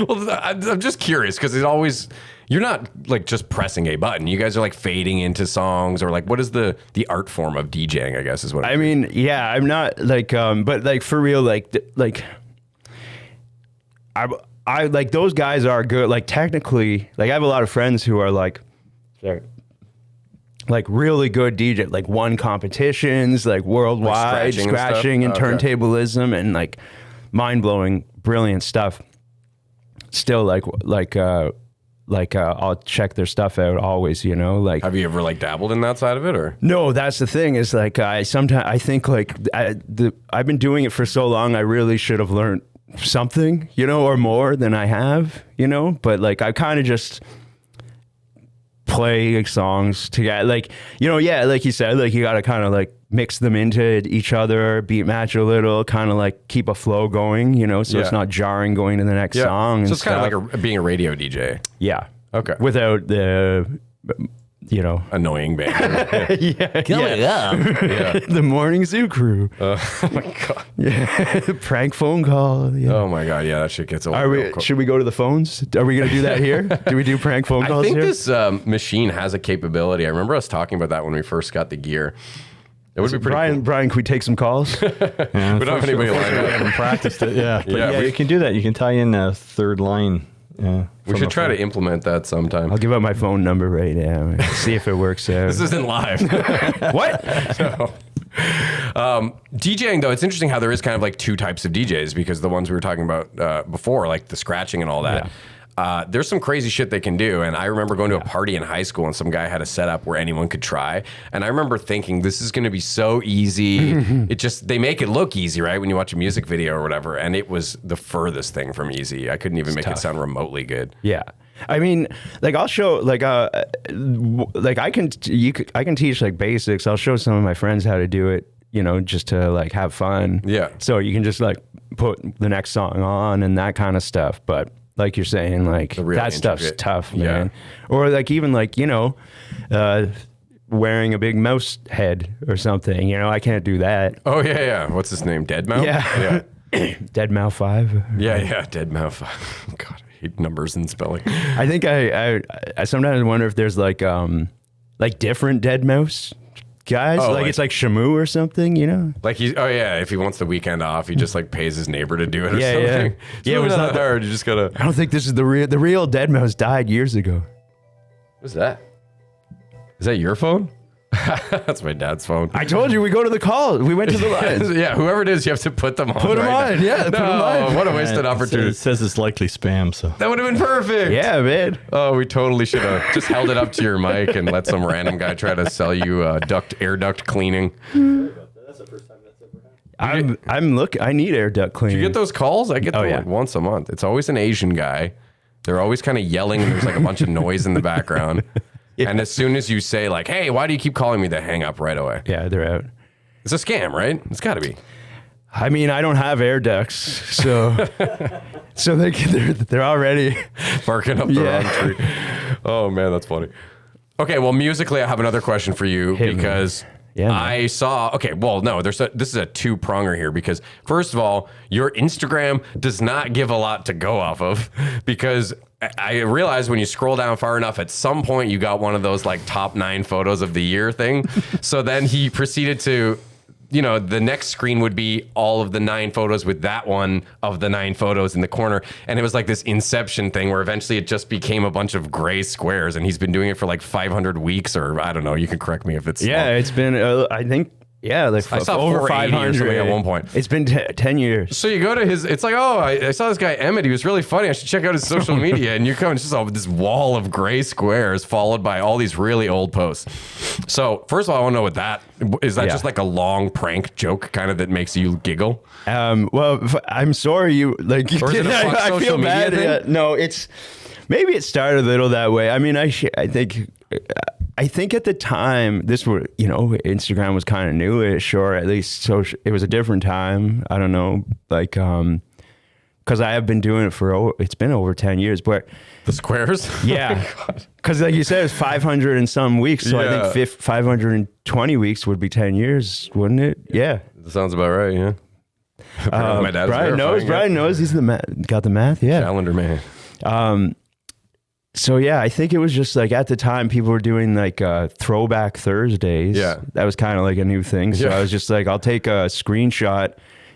Well, I'm just curious because you're not like just pressing a button. You guys are like fading into songs, or like, what is the art form of DJing, I guess is what I mean. Yeah, I'm not like, but like for real, like I like those guys are good. Like technically, like I have a lot of friends who are like really good DJ, like won competitions, like worldwide, scratching and turntablism and like mind-blowing, brilliant stuff. Still I'll check their stuff out always, you know, like. Have you ever like dabbled in that side of it, or? No, that's the thing is like, I think like I've been doing it for so long. I really should have learned something, you know, or more than I have, you know, but like I kind of just play like songs together, like, you know, yeah, like you said, like you got to kind of like mix them into each other, beat match a little, kind of like keep a flow going, you know, so it's not jarring going to the next song. So it's kind of like being a radio DJ. Yeah. Okay. Without the, you know, annoying band. The morning zoo crew. Oh my god. Yeah. Prank phone call. Yeah. Oh my god. Yeah, that shit gets old. Should we go to the phones? Are we going to do that here? Do we do prank phone calls? I think here? this machine has a capability. I remember us talking about that when we first got the gear. It would be pretty cool. Brian, can we take some calls? We don't have anybody lined up. We haven't practiced it. Yeah. But you can do that. You can tie in a third line. Yeah. We should try to implement that sometime. I'll give out my phone number right now. See if it works out. This isn't live. What? So, DJing, though, it's interesting how there is kind of like two types of DJs, because the ones we were talking about before, like the scratching and all that. There's some crazy shit they can do. And I remember going to a party in high school and some guy had a setup where anyone could try. And I remember thinking, this is going to be so easy. They make it look easy, right? When you watch a music video or whatever. And it was the furthest thing from easy. I couldn't even make it sound remotely good. Yeah. I mean, like I'll show like I can teach like basics. I'll show some of my friends how to do it, you know, just to like have fun. Yeah. So you can just like put the next song on and that kind of stuff. But like you're saying, like that stuff's tough, man. Or like even like, you know, wearing a big mouse head or something, you know, I can't do that. Oh yeah. What's his name? Deadmau5? Yeah. Deadmau5. Yeah. Deadmau5. God, I hate numbers and spelling. I think I sometimes wonder if there's like different Deadmau5 guys, like it's like Shamu or something, you know? Like if he wants the weekend off, he just like pays his neighbor to do it or something. Yeah, it was not hard. You just gotta. I don't think this is the real Deadmau5 died years ago. What's that? Is that your phone? That's my dad's phone. I told you we go to the call. We went to the lines. Yeah, whoever it is, you have to put them on. Put them on. Yeah, put them on. What a wasted opportunity. It says it's likely spam, so that would have been perfect. Yeah, man. Oh, we totally should have just held it up to your mic and let some random guy try to sell you air duct cleaning. That's the first time that's ever happened. I need air duct cleaning. Do you get those calls? I get them like once a month. It's always an Asian guy. They're always kind of yelling and there's like a bunch of noise in the background. Yeah. And as soon as you say like, hey, why do you keep calling me? They hang up right away. Yeah, they're out. It's a scam, right? It's got to be. I mean, I don't have air ducts, so they're already barking up the wrong tree. Oh man, that's funny. Okay, well, musically, I have another question for you because I saw. Okay, well, no, this is a two-pronger here because first of all, your Instagram does not give a lot to go off of because I realized when you scroll down far enough, at some point you got one of those like top 9 photos of the year thing. So then he proceeded to, you know, the next screen would be all of the 9 photos with that one of the 9 photos in the corner. And it was like this Inception thing where eventually it just became a bunch of gray squares. And he's been doing it for like 500 weeks or I don't know. You can correct me if it's wrong. It's been, I think Yeah, like I saw over 480 or 500 something at one point. It's been 10 years. So you go to his, it's like, oh, I saw this guy Emmett. He was really funny. I should check out his social media. And you come, it's just all this wall of gray squares followed by all these really old posts. So first of all, I want to know what that is. That just like a long prank joke kind of that makes you giggle? Well, I'm sorry you like. Or is it a fuck I social feel media bad. thing? No, it's maybe it started a little that way. I mean, I think at the time this was, Instagram was kind of newish, or at least social. It was a different time. I don't know, like, because I have been doing it it's been over 10 years, but The squares? yeah, because like you said, it's 500 and some weeks. So I think 520 weeks would be 10 years, wouldn't it? Yeah. That sounds about right, yeah. My dad's Brian knows. Brian knows. He's got the math. Yeah. Calendar man. So yeah, I think it was just like at the time people were doing like Throwback Thursdays. Yeah. That was kind of like a new thing. So I was just like, I'll take a screenshot.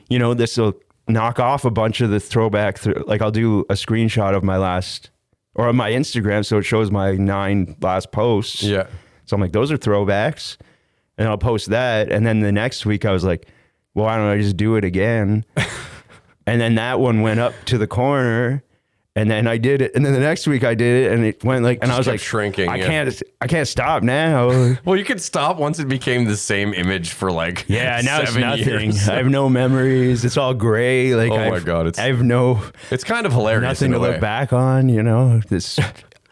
This will knock off a bunch of the throwback. Like I'll do a screenshot of my last or my Instagram, so it shows my 9 last posts. Yeah. So I'm like, those are throwbacks, and I'll post that. And then the next week I was like, well, why don't I just do it again? And then that one went up to the corner. And then I did it, and then the next week I did it, and it went like, and I was like, shrinking. I can't stop now. Well, you could stop once it became the same image for like Now it's 7 nothing. years. I have no memories. It's all gray. Like, Oh my God, I have no It's kind of hilarious. nothing in a to look way. back on. This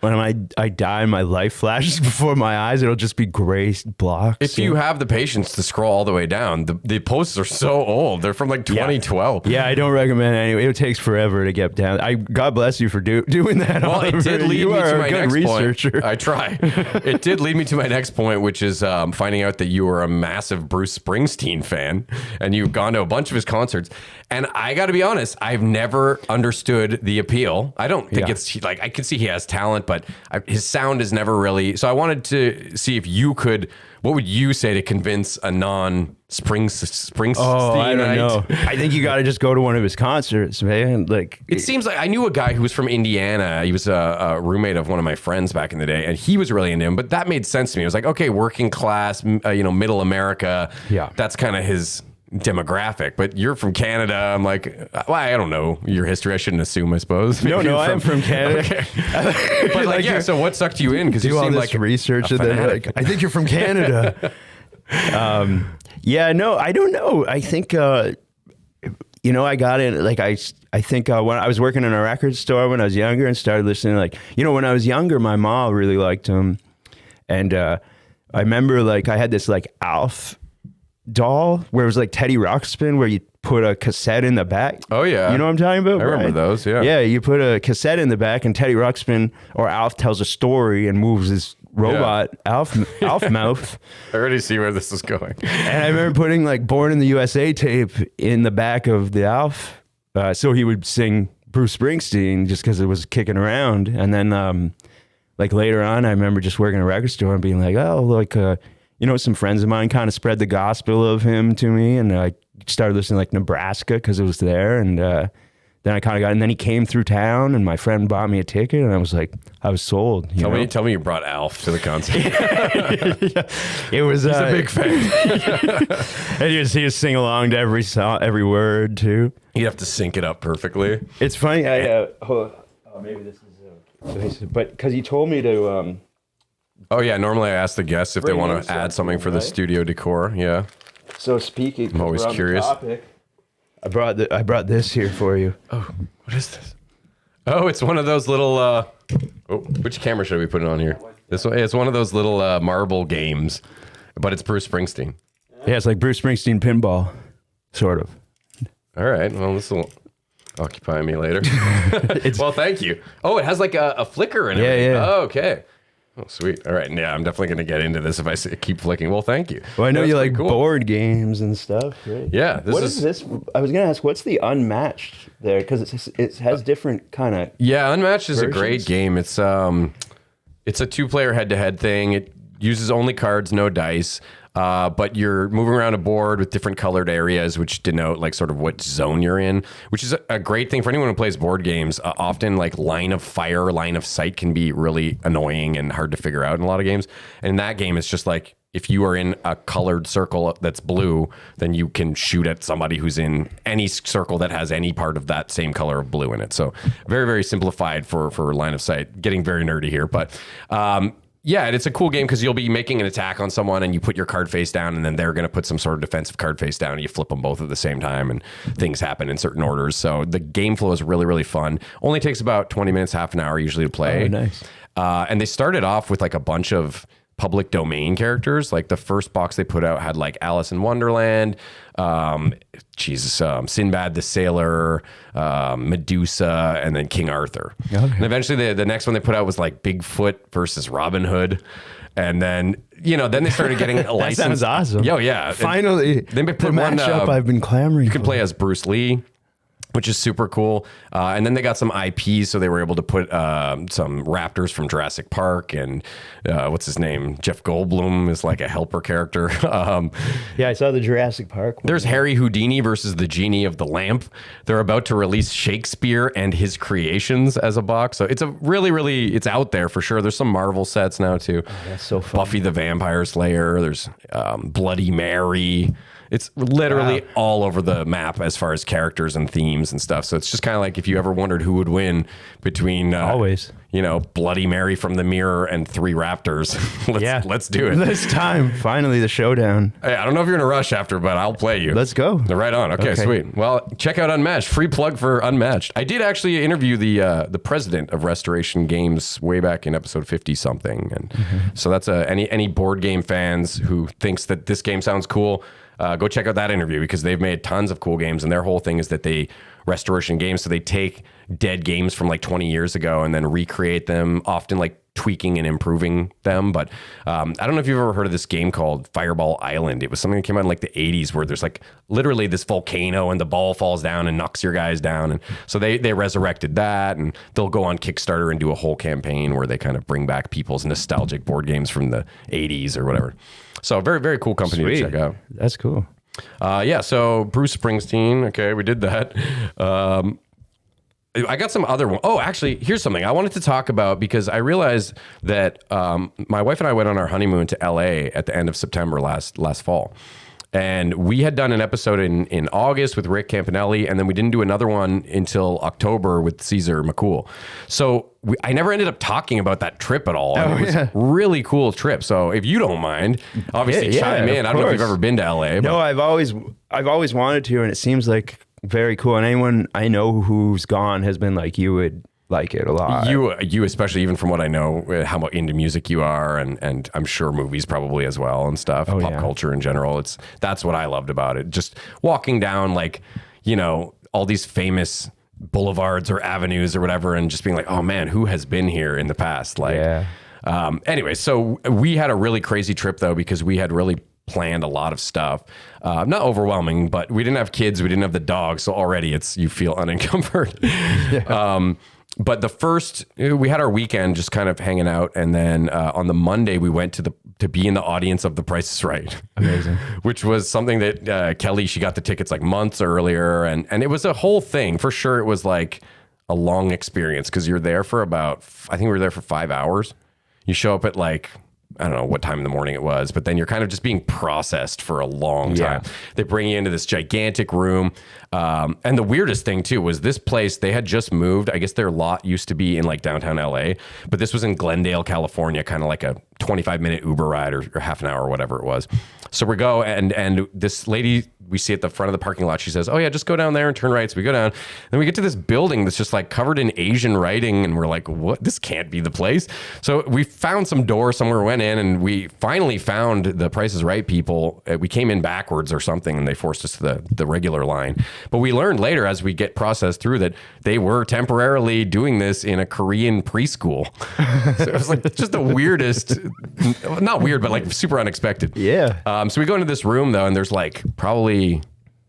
when I die and my life flashes before my eyes, it'll just be gray blocks. If you have the patience to scroll all the way down, the posts are so old. They're from like 2012. Yeah, I don't recommend it anyway. It takes forever to get down. God bless you for doing that. Well, it Oliver. did lead You me are to a my good next researcher. point. I try. It did lead me to my next point, which is finding out that you were a massive Bruce Springsteen fan and you've gone to a bunch of his concerts. And I got to be honest, I've never understood the appeal. I don't think it's like, I can see he has talent, but his sound is never really. So I wanted to see if you could. What would you say to convince a non-Springsteen? Oh, I don't know. I think you got to just go to one of his concerts, man. Like it seems like I knew a guy who was from Indiana. He was a roommate of one of my friends back in the day, and he was really into him. But that made sense to me. It was like, okay, working class, middle America. Yeah, that's kind of his demographic. But you're from Canada. I'm like, well, I don't know your history. I shouldn't assume, I suppose. No, I am from Canada. Okay. But like, yeah. So what sucked you in? Because you do all seem this like research and then like, I think you're from Canada. Yeah, no, I don't know. I think I got in like I think when I was working in a record store when I was younger and started listening, like, when I was younger, my mom really liked him, and I remember like I had this like Alf doll where it was like Teddy Ruxpin, where you put a cassette in the back. Oh yeah, you know what I'm talking about? I remember those. Yeah, you put a cassette in the back, and Teddy Ruxpin or Alf tells a story and moves his robot Alf mouth. I already see where this is going. And I remember putting like Born in the USA tape in the back of the Alf, so he would sing Bruce Springsteen just because it was kicking around. And then like later on, I remember just working at a record store and being like, oh, like some friends of mine kind of spread the gospel of him to me, and I started listening to like Nebraska because it was there, and then I kind of got, and then he came through town, and my friend bought me a ticket, and I was sold. Tell me you brought Alf to the concert. It was. He's a big fan. And he would sing along to every song, every word too. You have to sync it up perfectly. It's funny. Maybe this is, but because he told me to. Oh yeah, normally I ask the guests if they want to add something for the studio decor. Yeah. So speaking, I'm always curious. I brought this here for you. Oh, what is this? Oh, it's one of those little. Which camera should we put it on here? This one. It's one of those little marble games, but it's Bruce Springsteen. Yeah, it's like Bruce Springsteen pinball, sort of. All right. Well, this will occupy me later. Well, thank you. Oh, it has like a flicker in it. Yeah. Oh, okay. Oh, sweet. All right. Yeah, I'm definitely going to get into this if I keep flicking. Well, thank you. Well, I know That's you like cool. board games and stuff, right? Yeah. What is this? I was going to ask, what's the Unmatched there? Because it has different kind of. Yeah, Unmatched is a great versions. game. It's a 2-player head-to-head thing. It uses only cards, no dice. But you're moving around a board with different colored areas, which denote like sort of what zone you're in, which is a great thing for anyone who plays board games. Often like line of fire, line of sight can be really annoying and hard to figure out in a lot of games. And in that game, it's just like if you are in a colored circle that's blue, then you can shoot at somebody who's in any circle that has any part of that same color of blue in it. So very, very simplified for line of sight. Getting very nerdy here, but yeah, and it's a cool game because you'll be making an attack on someone and you put your card face down and then they're going to put some sort of defensive card face down and you flip them both at the same time and things happen in certain orders. So the game flow is really, really fun. Only takes about 20 minutes, half an hour usually to play. Oh, nice. And they started off with like a bunch of public domain characters. Like the first box they put out had like Alice in Wonderland, Sinbad the Sailor, Medusa, and then King Arthur. Okay. And eventually the next one they put out was like Bigfoot versus Robin Hood. And then, then they started getting a license. That sounds awesome. Oh, yeah. Finally, they put one matchup I've been clamoring You can play as Bruce Lee, which is super cool. And then they got some IPs, so they were able to put some raptors from Jurassic Park and what's his name? Jeff Goldblum is like a helper character. Yeah, I saw the Jurassic Park one. There's Harry Houdini versus the Genie of the Lamp. They're about to release Shakespeare and his creations as a box. So it's a really, it's out there for sure. There's some Marvel sets now too. Oh, that's so fun. Buffy the Vampire Slayer. There's Bloody Mary. It's literally all over the map as far as characters and themes and stuff. So it's just kind of like if you ever wondered who would win between always, Bloody Mary from the Mirror and 3 raptors. Let's do it. This time, finally, the showdown. Hey, I don't know if you're in a rush after, but I'll play you. Let's go. Right on. Okay, sweet. Well, check out Unmatched. Free plug for Unmatched. I did actually interview the president of Restoration Games way back in episode 50 something, and so that's any board game fans who thinks that this game sounds cool. Go check out that interview because they've made tons of cool games, and their whole thing is that they restoration games. So they take dead games from like 20 years ago and then recreate them, often like tweaking and improving them. But I don't know if you've ever heard of this game called Fireball Island. It was something that came out in like the 80s where there's like literally this volcano and the ball falls down and knocks your guys down. And so they resurrected that, and they'll go on Kickstarter and do a whole campaign where they kind of bring back people's nostalgic board games from the 80s or whatever. So very, very cool company to check out. That's cool. Yeah, so Bruce Springsteen. Okay, we did that. I got some other one. Oh, actually, here's something I wanted to talk about because I realized that my wife and I went on our honeymoon to LA at the end of September last fall. And we had done an episode in August with Rick Campanelli, and then we didn't do another one until October with Caesar McCool. So I never ended up talking about that trip at all. And it was a really cool trip. So if you don't mind, obviously chime in. I don't know if you've ever been to LA. No, I've always wanted to, and it seems like very cool. And anyone I know who's gone has been like, you would like it a lot. You especially, even from what I know, how into music you are, and I'm sure movies probably as well and stuff, pop culture in general. That's what I loved about it. Just walking down like, all these famous boulevards or avenues or whatever, and just being like, oh man, who has been here in the past? Anyway, so we had a really crazy trip though, because we had really planned a lot of stuff. Not overwhelming, but we didn't have kids, we didn't have the dog, so already you feel unencumbered. But we had our weekend just kind of hanging out, and then on the Monday we went to be in the audience of The Price is Right. Amazing. Which was something that Kelly, she got the tickets like months earlier, and it was a whole thing. For sure, it was like a long experience because you're there for I think we were there for 5 hours. You show up at like, I don't know what time in the morning it was, but then you're kind of just being processed for a long time. Yeah. They bring you into this gigantic room. And the weirdest thing too was this place, they had just moved. I guess their lot used to be in like downtown LA, but this was in Glendale, California, kind of like a 25-minute Uber ride or half an hour or whatever it was. So we go, and this lady we see at the front of the parking lot, she says, oh yeah, just go down there and turn right. So we go down, then we get to this building that's just like covered in Asian writing, and we're like, what? This can't be the place. So we found some door somewhere, went in, and we finally found the Price is Right people. We came in backwards or something, and they forced us to the regular line. But we learned later as we get processed through that they were temporarily doing this in a Korean preschool. So it was like just the weirdest, not weird, but like super unexpected. Yeah. So we go into this room though, and there's like probably a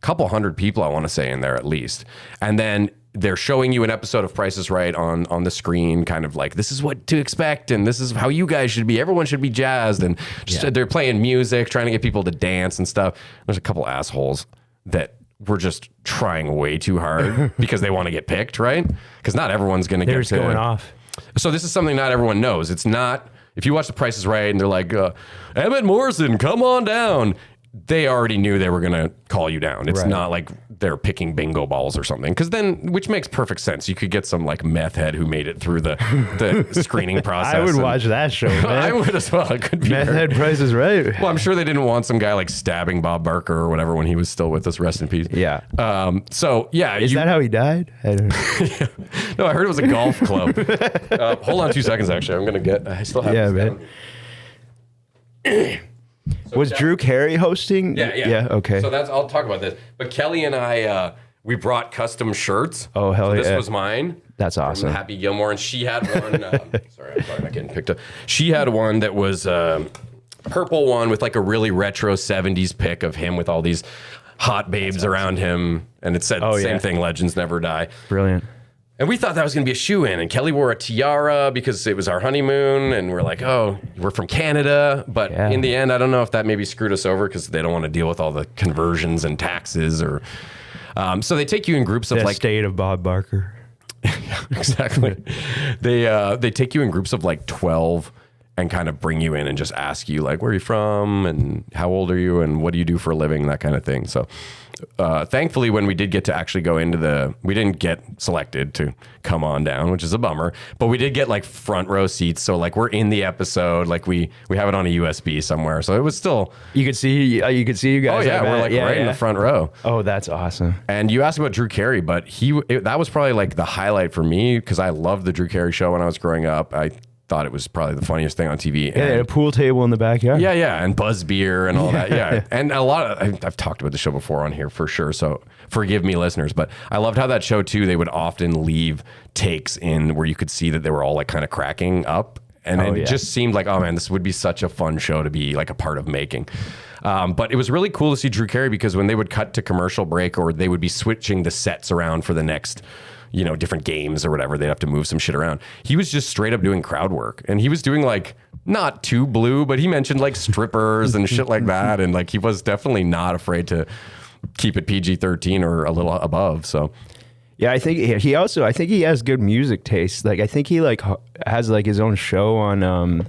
couple hundred people, I want to say, in there at least. And then they're showing you an episode of Price is Right on the screen, kind of like, this is what to expect, and this is how you guys should be. Everyone should be jazzed, and just they're playing music, trying to get people to dance and stuff. There's a couple assholes that were just trying way too hard because they want to get picked, right? Because not everyone's going to get going off. So this is something not everyone knows. It's not if you watch The Price is Right and they're like, Emmett Morrison, come on down, they already knew they were going to call you down. It's not like they're picking bingo balls or something. Because then, which makes perfect sense. You could get some like meth head who made it through the screening process. I would watch that show, man. I would as well. It could be Meth head Price is Right. Well, I'm sure they didn't want some guy like stabbing Bob Barker or whatever when he was still with us. Rest in peace. Yeah. So yeah. Is that how he died? I don't know. No, I heard it was a golf club. Hold on 2 seconds, actually. I still have this man. down. Was Drew Carey hosting? Yeah. Okay. So I'll talk about this. But Kelly and I, we brought custom shirts. Oh, hell so this yeah. was mine. That's awesome. From Happy Gilmore, and she had one. Sorry, I'm probably not getting picked up. She had one that was purple one with like a really retro 70s pic of him with all these hot babes around him. And it said same thing, legends never die. Brilliant. And we thought that was going to be a shoe-in. And Kelly wore a tiara because it was our honeymoon. And we're like, oh, we're from Canada. But in the end, I don't know if that maybe screwed us over because they don't want to deal with all the conversions and taxes. Or so they take you in groups of The like... state of Bob Barker. Exactly. They take you in groups of like 12 and kind of bring you in and just ask you like, where are you from? And how old are you? And what do you do for a living? That kind of thing. So... thankfully, when we did get to actually go into we didn't get selected to come on down, which is a bummer, but we did get like front row seats. So like we're in the episode, like we have it on a USB somewhere. So it was still, you could see you guys. oh yeah, we're like in the front row. Oh, that's awesome. And you asked about Drew Carey, but that was probably like the highlight for me because I loved the Drew Carey show when I was growing up. I thought it was probably the funniest thing on TV. Yeah, they had a pool table in the backyard. Yeah, and buzz beer and all that. Yeah, and a lot of I've talked about the show before on here for sure. So forgive me, listeners, but I loved how that show too. They would often leave takes in where you could see that they were all like kind of cracking up, and it just seemed like, oh man, this would be such a fun show to be like a part of making. But it was really cool to see Drew Carey because when they would cut to commercial break or they would be switching the sets around for the next, different games or whatever, they'd have to move some shit around. He was just straight up doing crowd work, and he was doing like not too blue, but he mentioned like strippers and shit like that. And like, he was definitely not afraid to keep it PG-13 or a little above. So yeah, I think he has good music taste. Like, I think he like has like his own show on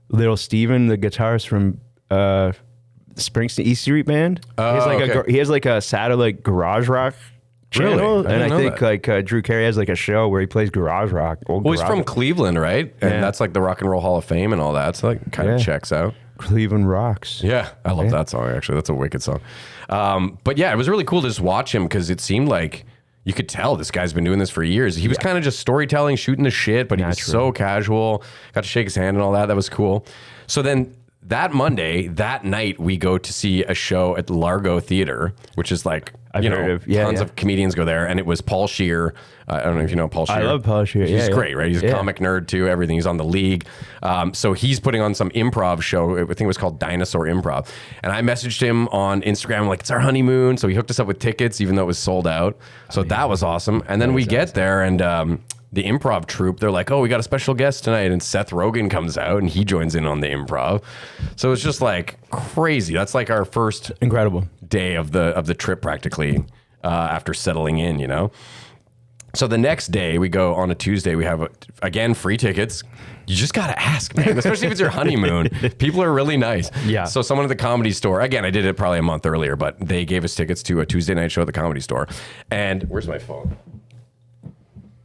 Little Steven, the guitarist from Springsteen E Street Band. He has like a satellite garage rock channel, really? And I think like Drew Carey has like a show where he plays garage rock. He's from Cleveland, right? And that's like the Rock and Roll Hall of Fame and all that. So that kind of checks out. Cleveland rocks. Yeah, I love that song, actually. That's a wicked song. But yeah, it was really cool to just watch him because it seemed like you could tell this guy's been doing this for years. He was kind of just storytelling, shooting the shit, but he was so casual. Got to shake his hand and all that. That was cool. So then that Monday, that night, we go to see a show at Largo Theater, which is like, tons of comedians go there. And it was Paul Scheer. I don't know if you know Paul Scheer. I love Paul Scheer. He's great, right? He's a comic nerd too, everything. He's on The League. So he's putting on some improv show. I think it was called Dinosaur Improv. And I messaged him on Instagram, like, it's our honeymoon. So he hooked us up with tickets, even though it was sold out. So that was awesome. And then we get there and the improv troupe, they're like, oh, we got a special guest tonight. And Seth Rogen comes out and he joins in on the improv. So it's just like crazy. That's like our first incredible day of the trip practically after settling in, So the next day we go on a Tuesday, we have, again, free tickets. You just got to ask, man, especially if it's your honeymoon. People are really nice. Yeah. So someone at the Comedy Store, again, I did it probably a month earlier, but they gave us tickets to a Tuesday night show at the Comedy Store. And where's my phone?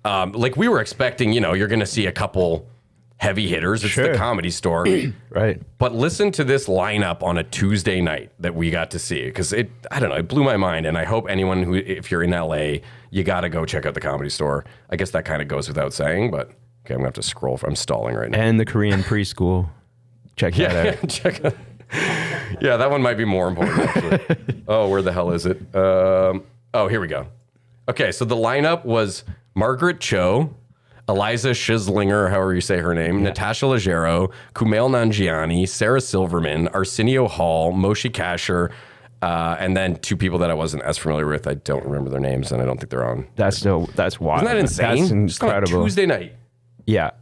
Like we were expecting, you're going to see a couple heavy hitters. It's the Comedy Store. Right. But listen to this lineup on a Tuesday night that we got to see because it blew my mind. And I hope anyone who, if you're in LA, you got to go check out the Comedy Store. I guess that kind of goes without saying, but okay, I'm going to have to scroll. I'm stalling right now. And the Korean preschool. Check that out. Check out. Yeah, that one might be more important, actually. Oh, where the hell is it? Here we go. Okay, so the lineup was Margaret Cho, Eliza Schislinger, however you say her name, Natasha Leggero, Kumail Nanjiani, Sarah Silverman, Arsenio Hall, Moshe Kasher, and then two people that I wasn't as familiar with. I don't remember their names, and I don't think they're on. That's wild. Isn't that insane? That's incredible. Just on a Tuesday night. Yeah.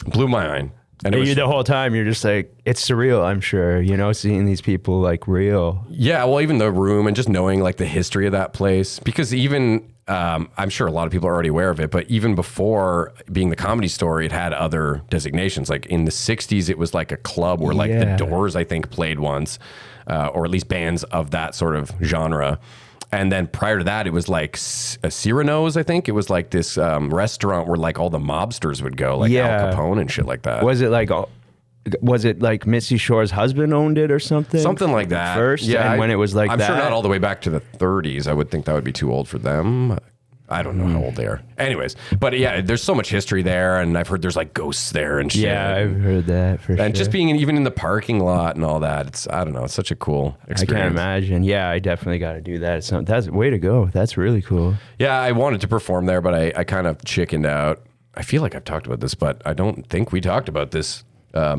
Blew my mind. And it was, the whole time you're just like, it's surreal, I'm sure, you know, seeing these people like real. yeah, well, even the room and just knowing like the history of that place, because even I'm sure a lot of people are already aware of it, but even before being the Comedy Store, it had other designations. Like in the 60s, it was like a club where like the Doors, I think, played once, or at least bands of that sort of genre. And then prior to that, it was like Cyrano's, I think. It was like this restaurant where like all the mobsters would go, like Al Capone and shit like that. Was it like Mitzi Shore's husband owned it or something? Something like that. First, yeah. And when it was like I'm that. sure not all the way back to the 30s. I would think that would be too old for them. I don't know how old they are. Anyways, but yeah, there's so much history there, and I've heard there's like ghosts there and shit. Yeah, I've heard that for sure. And just being even in the parking lot and all that, it's, I don't know, it's such a cool experience. I can't imagine. Yeah, I definitely got to do that. That's way to go. That's really cool. Yeah, I wanted to perform there, but I kind of chickened out. I feel like I've talked about this, but I don't think we talked about this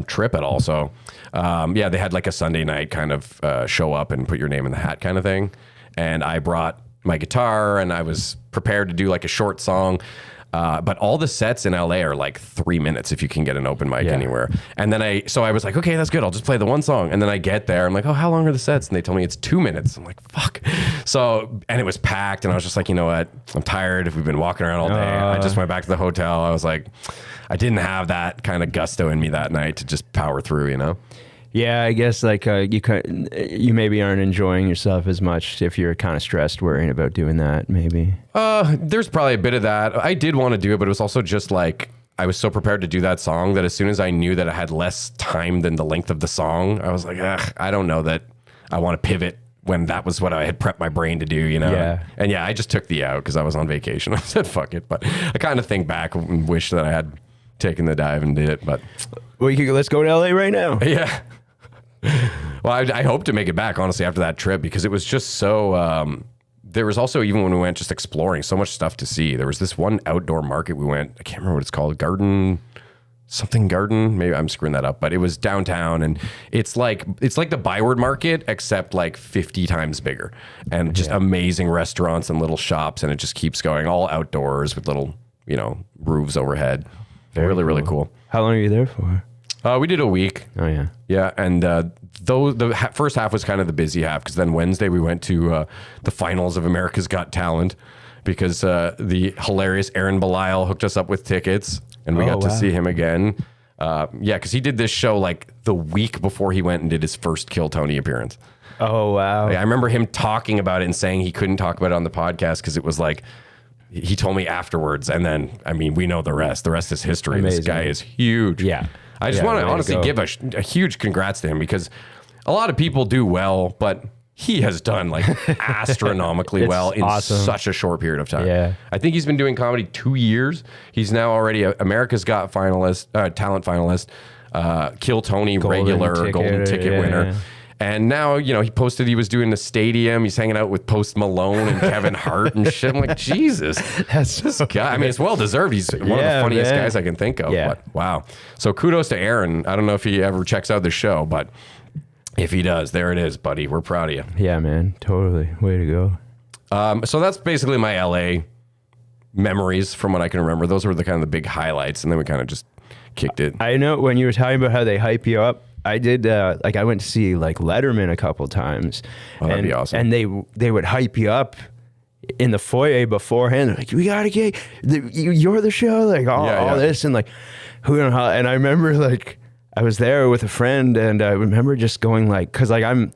trip at all. So yeah, they had like a Sunday night kind of show up and put your name in the hat kind of thing. And I brought my guitar and I was prepared to do like a short song. But all the sets in LA are like 3 minutes if you can get an open mic anywhere. And then I was like, okay, that's good. I'll just play the one song. And then I get there. I'm like, oh, how long are the sets? And they told me it's 2 minutes. I'm like, fuck. So, and it was packed. And I was just like, you know what? I'm tired. We've been walking around all day. I just went back to the hotel. I was like, I didn't have that kind of gusto in me that night to just power through, you know? Yeah, I guess like you maybe aren't enjoying yourself as much if you're kind of stressed worrying about doing that, maybe. There's probably a bit of that. I did want to do it, but it was also just like I was so prepared to do that song that as soon as I knew that I had less time than the length of the song, I was like, I don't know that I want to pivot when that was what I had prepped my brain to do, you know? Yeah. And yeah, I just took the out because I was on vacation. I said, fuck it. But I kind of think back and wish that I had taken the dive and did it, but... Well, let's go to LA right now. Yeah. Well, I hope to make it back, honestly, after that trip, because it was just so... there was also, even when we went just exploring, so much stuff to see. There was this one outdoor market we went, I can't remember what it's called, Garden, maybe I'm screwing that up, but it was downtown, and it's like the Byward Market, except like 50 times bigger, and just amazing restaurants and little shops, and it just keeps going, all outdoors with little, you know, roofs overhead. Really cool. How long are you there for? We did a week. Oh, yeah. Yeah, and though the first half was kind of the busy half, because then Wednesday we went to the finals of America's Got Talent, because the hilarious Aaron Belial hooked us up with tickets, and we got to see him again. Yeah, because he did this show like the week before he went and did his first Kill Tony appearance. Oh, wow. I remember him talking about it and saying he couldn't talk about it on the podcast because it was like, he told me afterwards, and then, I mean, we know the rest. The rest is history. Amazing. This guy is huge. Yeah. I just want to honestly give a huge congrats to him, because a lot of people do well, but he has done like astronomically well in such a short period of time. Yeah. I think he's been doing comedy 2 years. He's now already a America's Got talent finalist, Kill Tony golden ticket winner. Yeah. And now, you know, he posted he was doing the stadium. He's hanging out with Post Malone and Kevin Hart and shit. I'm like, Jesus, that's this guy. I mean, it's well deserved. He's one of the funniest guys I can think of. Yeah. But wow. So kudos to Aaron. I don't know if he ever checks out the show, but if he does, there it is, buddy. We're proud of you. Yeah, man. Totally. Way to go. So that's basically my LA memories from what I can remember. Those were the kind of the big highlights, and then we kind of just kicked it. I know when you were talking about how they hype you up, I did, I went to see like Letterman a couple times. Oh, that'd be awesome. And they would hype you up in the foyer beforehand. They're like, we gotta get, you're the show, like all this, and like, who and how. And I remember like, I was there with a friend, and I remember just going like, cause like I don't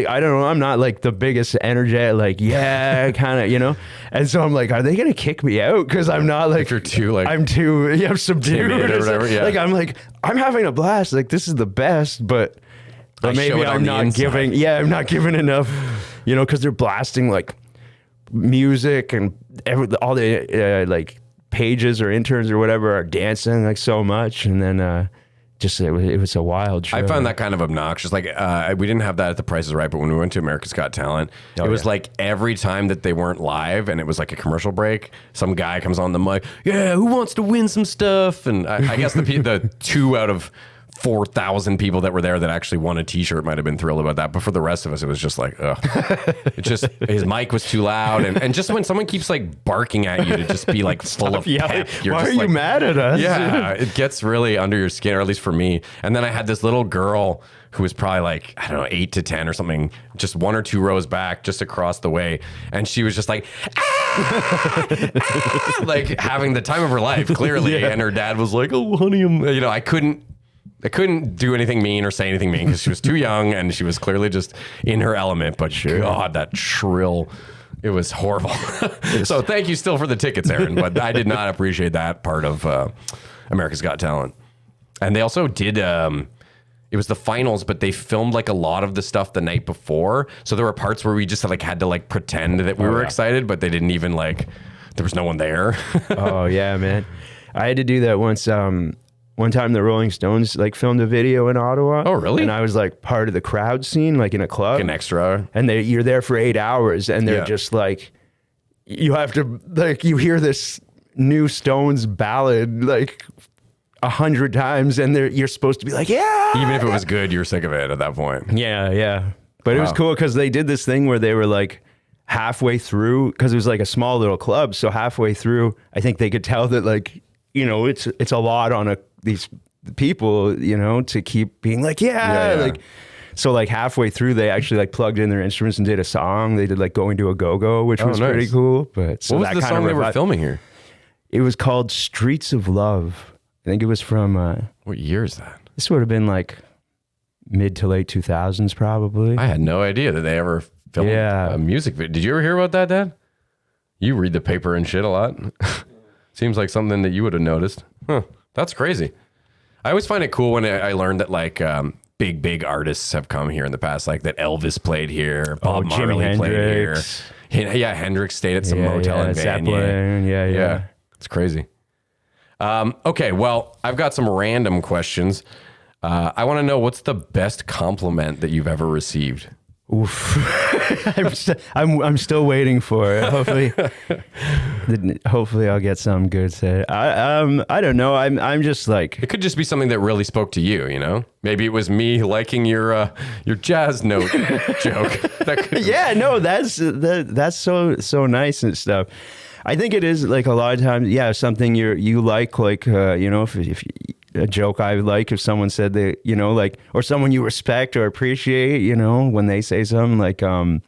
know, I'm not like the biggest energetic, like, yeah, kind of, you know? And so I'm like, are they going to kick me out? Cause I'm not like, if you're too like, I'm too subdued or whatever. Yeah. Like, I'm having a blast. Like, this is the best, but maybe I'm not giving enough, you know, cause they're blasting like music, and all the like pages or interns or whatever are dancing like so much. And then, it was a wild show. I found that kind of obnoxious. Like, we didn't have that at The Price is Right, but when we went to America's Got Talent, it was like every time that they weren't live and it was like a commercial break, some guy comes on the mic, yeah, who wants to win some stuff? And I guess the 2 out of 4,000 people that were there that actually won a t-shirt might have been thrilled about that. But for the rest of us, it was just like, ugh. It just, his mic was too loud. And just when someone keeps like barking at you to just be like full of pep, you're Why just are you like, mad at us? yeah, it gets really under your skin, or at least for me. And then I had this little girl who was probably like, I don't know, 8 to 10 or something, just 1 or 2 rows back, just across the way. And she was just like, like having the time of her life, clearly. And her dad was like, oh, honey, you know, I couldn't do anything mean or say anything mean because she was too young and she was clearly just in her element. But God, that shrill, it was horrible. So thank you still for the tickets, Aaron. But I did not appreciate that part of America's Got Talent. And they also did, it was the finals, but they filmed like a lot of the stuff the night before. So there were parts where we just like had to like pretend that we were excited, but they didn't even like, there was no one there. Oh yeah, man. I had to do that once. One time the Rolling Stones like filmed a video in Ottawa. Oh, really? And I was like part of the crowd scene, like in a club. An extra. And you're there for 8 hours and they're just like, you have to, like, you hear this new Stones ballad like 100 times and you're supposed to be like, yeah. Even if it was good, you're sick of it at that point. Yeah, yeah. But it was cool because they did this thing where they were like halfway through, because it was like a small little club. So halfway through, I think they could tell that like, you know, it's a lot on these people, you know, to keep being like, yeah. Like, so like halfway through, they actually like plugged in their instruments and did a song. They did like Going to a Go-Go, which was pretty cool. But so what was the song they were filming here? It was called Streets of Love. I think it was from what year is that? This would have been like mid to late 2000s, probably. I had no idea that they ever filmed a music video. Did you ever hear about that, Dad? You read the paper and shit a lot. Seems like something that you would have noticed. Huh. That's crazy. I always find it cool when I learned that like big artists have come here in the past, like that Elvis played here, Bob Marley played here. Yeah, Hendrix stayed at some motel in Zeppelin. Yeah. It's crazy. Okay, well, I've got some random questions. I want to know, what's the best compliment that you've ever received? Oof. I'm still waiting for it. Hopefully I'll get some good said. I don't know. I'm just like, it could just be something that really spoke to you, you know? Maybe it was me liking your jazz note joke. Yeah, no, that's so nice and stuff. I think it is like a lot of times, yeah, something you like you know, if a joke I like, if someone said that, you know, like, or someone you respect or appreciate, you know, when they say something like, I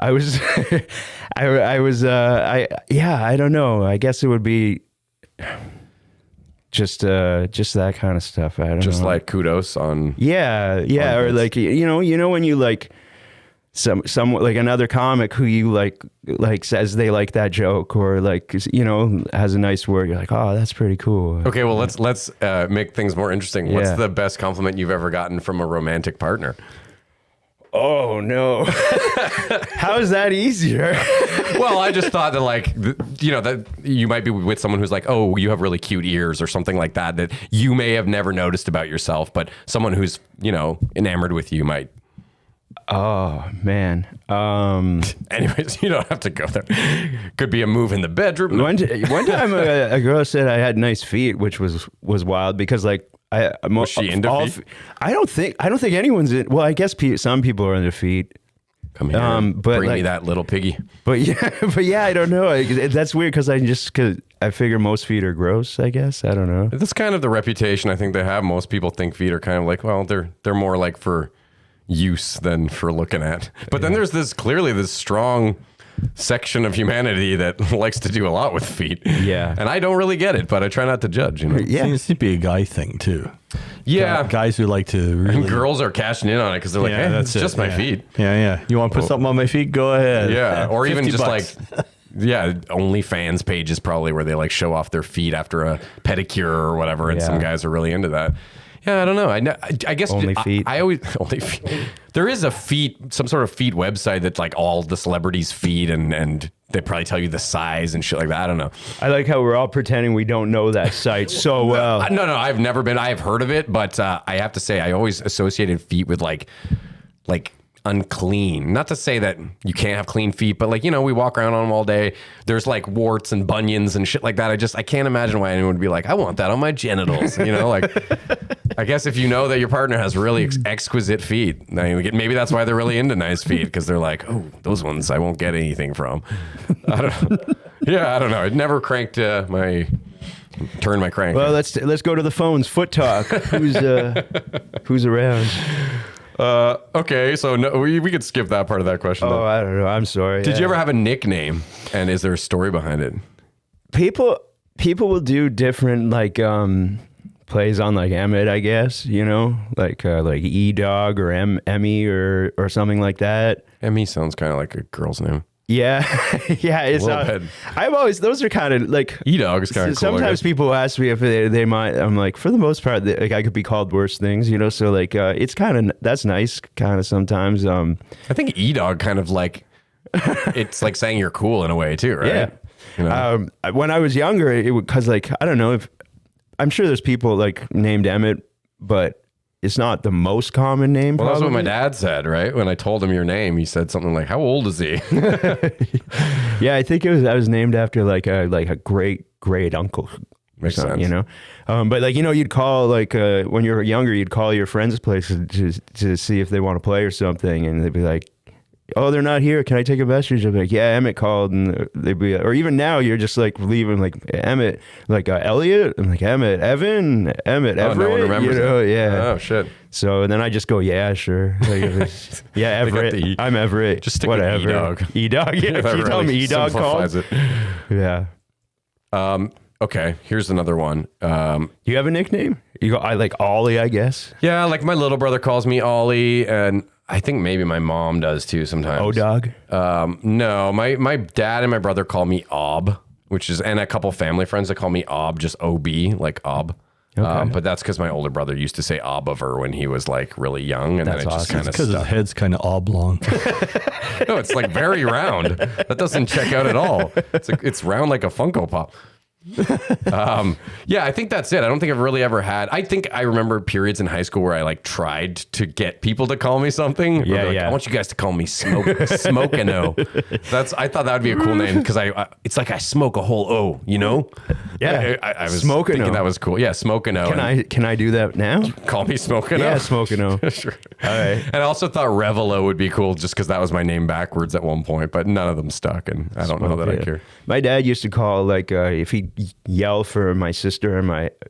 don't know. I guess it would be just that kind of stuff. I don't know. Just like kudos on. Yeah. Or like, you know, when you like, some like another comic who you like says they like that joke or like, you know, has a nice word, you're like, oh, that's pretty cool. Okay, well let's make things more interesting. What's the best compliment you've ever gotten from a romantic partner? Oh no. How is that easier? Well, I just thought that like, you know, that you might be with someone who's like, oh, you have really cute ears or something like that you may have never noticed about yourself, but someone who's, you know, enamored with you might. Oh man. Anyways, you don't have to go there. Could be a move in the bedroom. One time a girl said I had nice feet, which was wild because like was she into feet? I don't think anyone's in. Well, I guess some people are into feet. Come here, but bring me that little piggy. But yeah, I don't know. That's weird because I figure most feet are gross. I guess I don't know. That's kind of the reputation I think they have. Most people think feet are kind of like, well, they're more like for use than for looking at. But then there's clearly this strong section of humanity that likes to do a lot with feet. Yeah. And I don't really get it, but I try not to judge, you know. Yeah. It seems to be a guy thing too. Yeah. Guys who like to really... And girls are cashing in on it because they're like, hey, that's just my feet. Yeah. You want to put something on my feet? Go ahead. Yeah. Or even just $50. like... Yeah, OnlyFans pages probably where they like show off their feet after a pedicure or whatever, and some guys are really into that. Yeah, I don't know. I guess only feet. I always only feet. There is some sort of feet website that's like all the celebrities' feet, and they probably tell you the size and shit like that. I don't know. I like how we're all pretending we don't know that site so well. No, I've never been. I've heard of it, but I have to say I always associated feet with like unclean. Not to say that you can't have clean feet, but like, you know, we walk around on them all day. There's like warts and bunions and shit like that. I can't imagine why anyone would be like, I want that on my genitals. You know, like, I guess if you know that your partner has really exquisite feet, I mean, maybe that's why they're really into nice feet, because they're like, oh, those ones I won't get anything from. I don't know. Yeah, I don't know. It never cranked turn my crank. Well, let's go to the phones. Foot talk. Who's around? Okay, so no, we could skip that part of that question. Oh, I don't know. I'm sorry. Did you ever have a nickname, and is there a story behind it? People will do different like plays on like Emmett, I guess, you know, like E-Dog or Emmy or something like that. Emmy sounds kind of like a girl's name. Yeah. Yeah. It's I've always, those are kind of like E-Dog is kind of cool. Sometimes people ask me if they might, I'm like, for the most part, like I could be called worse things, you know? So like, it's kind of, that's nice kind of sometimes. I think E-Dog kind of like, it's like saying you're cool in a way too, right? Yeah. You know? When I was younger, it would, cause like, I don't know if, I'm sure there's people like named Emmett, but it's not the most common name. Well, probably. that's what my dad said, right? When I told him your name, he said something like, how old is he? Yeah, I think I was named after like a great uncle. Makes sense. You know? But like, you know, you'd call like, when you were younger, you'd call your friends' places to see if they want to play or something. And they'd be like, oh, they're not here. Can I take a message? I'd be like, yeah, Emmett called. And they'd be, or even now you're just like leaving like Emmett, like Elliot, and like Emmett, Evan, Emmett, Everett. No one remembers you know? it. Yeah. Oh, shit. So and then I just go, yeah, sure. Like, yeah, Everett. I'm Everett. Just stick whatever. with E-Dog. E-Dog. Yeah, if you tell me E-Dog called. It. Yeah. Okay, here's another one. You have a nickname? You go, I like Ollie, I guess. Yeah, like my little brother calls me Ollie, and I think maybe my mom does too sometimes. O-Dog? No, my dad and my brother call me Ob, and a couple family friends that call me Ob, just OB, like Ob. Okay. But that's because my older brother used to say Obiver when he was like really young, and that's then it just kind of because his head's kind of oblong. No, it's like very round. That doesn't check out at all. It's round like a Funko Pop. Yeah, I think that's it. I don't think I've really ever had. I think I remember periods in high school where I like tried to get people to call me something. Yeah, like, yeah. I want you guys to call me Smokino. I thought that would be a cool name because it's like I smoke a whole O, you know? Yeah, I was Smokino. thinking that was cool. Yeah, Smokino. Can I do that now? Call me Smokino? Yeah, Smokino. Sure. All right. And I also thought Revelo would be cool just because that was my name backwards at one point, but none of them stuck, and I don't know that I care. My dad used to call like if he'd yell for my sister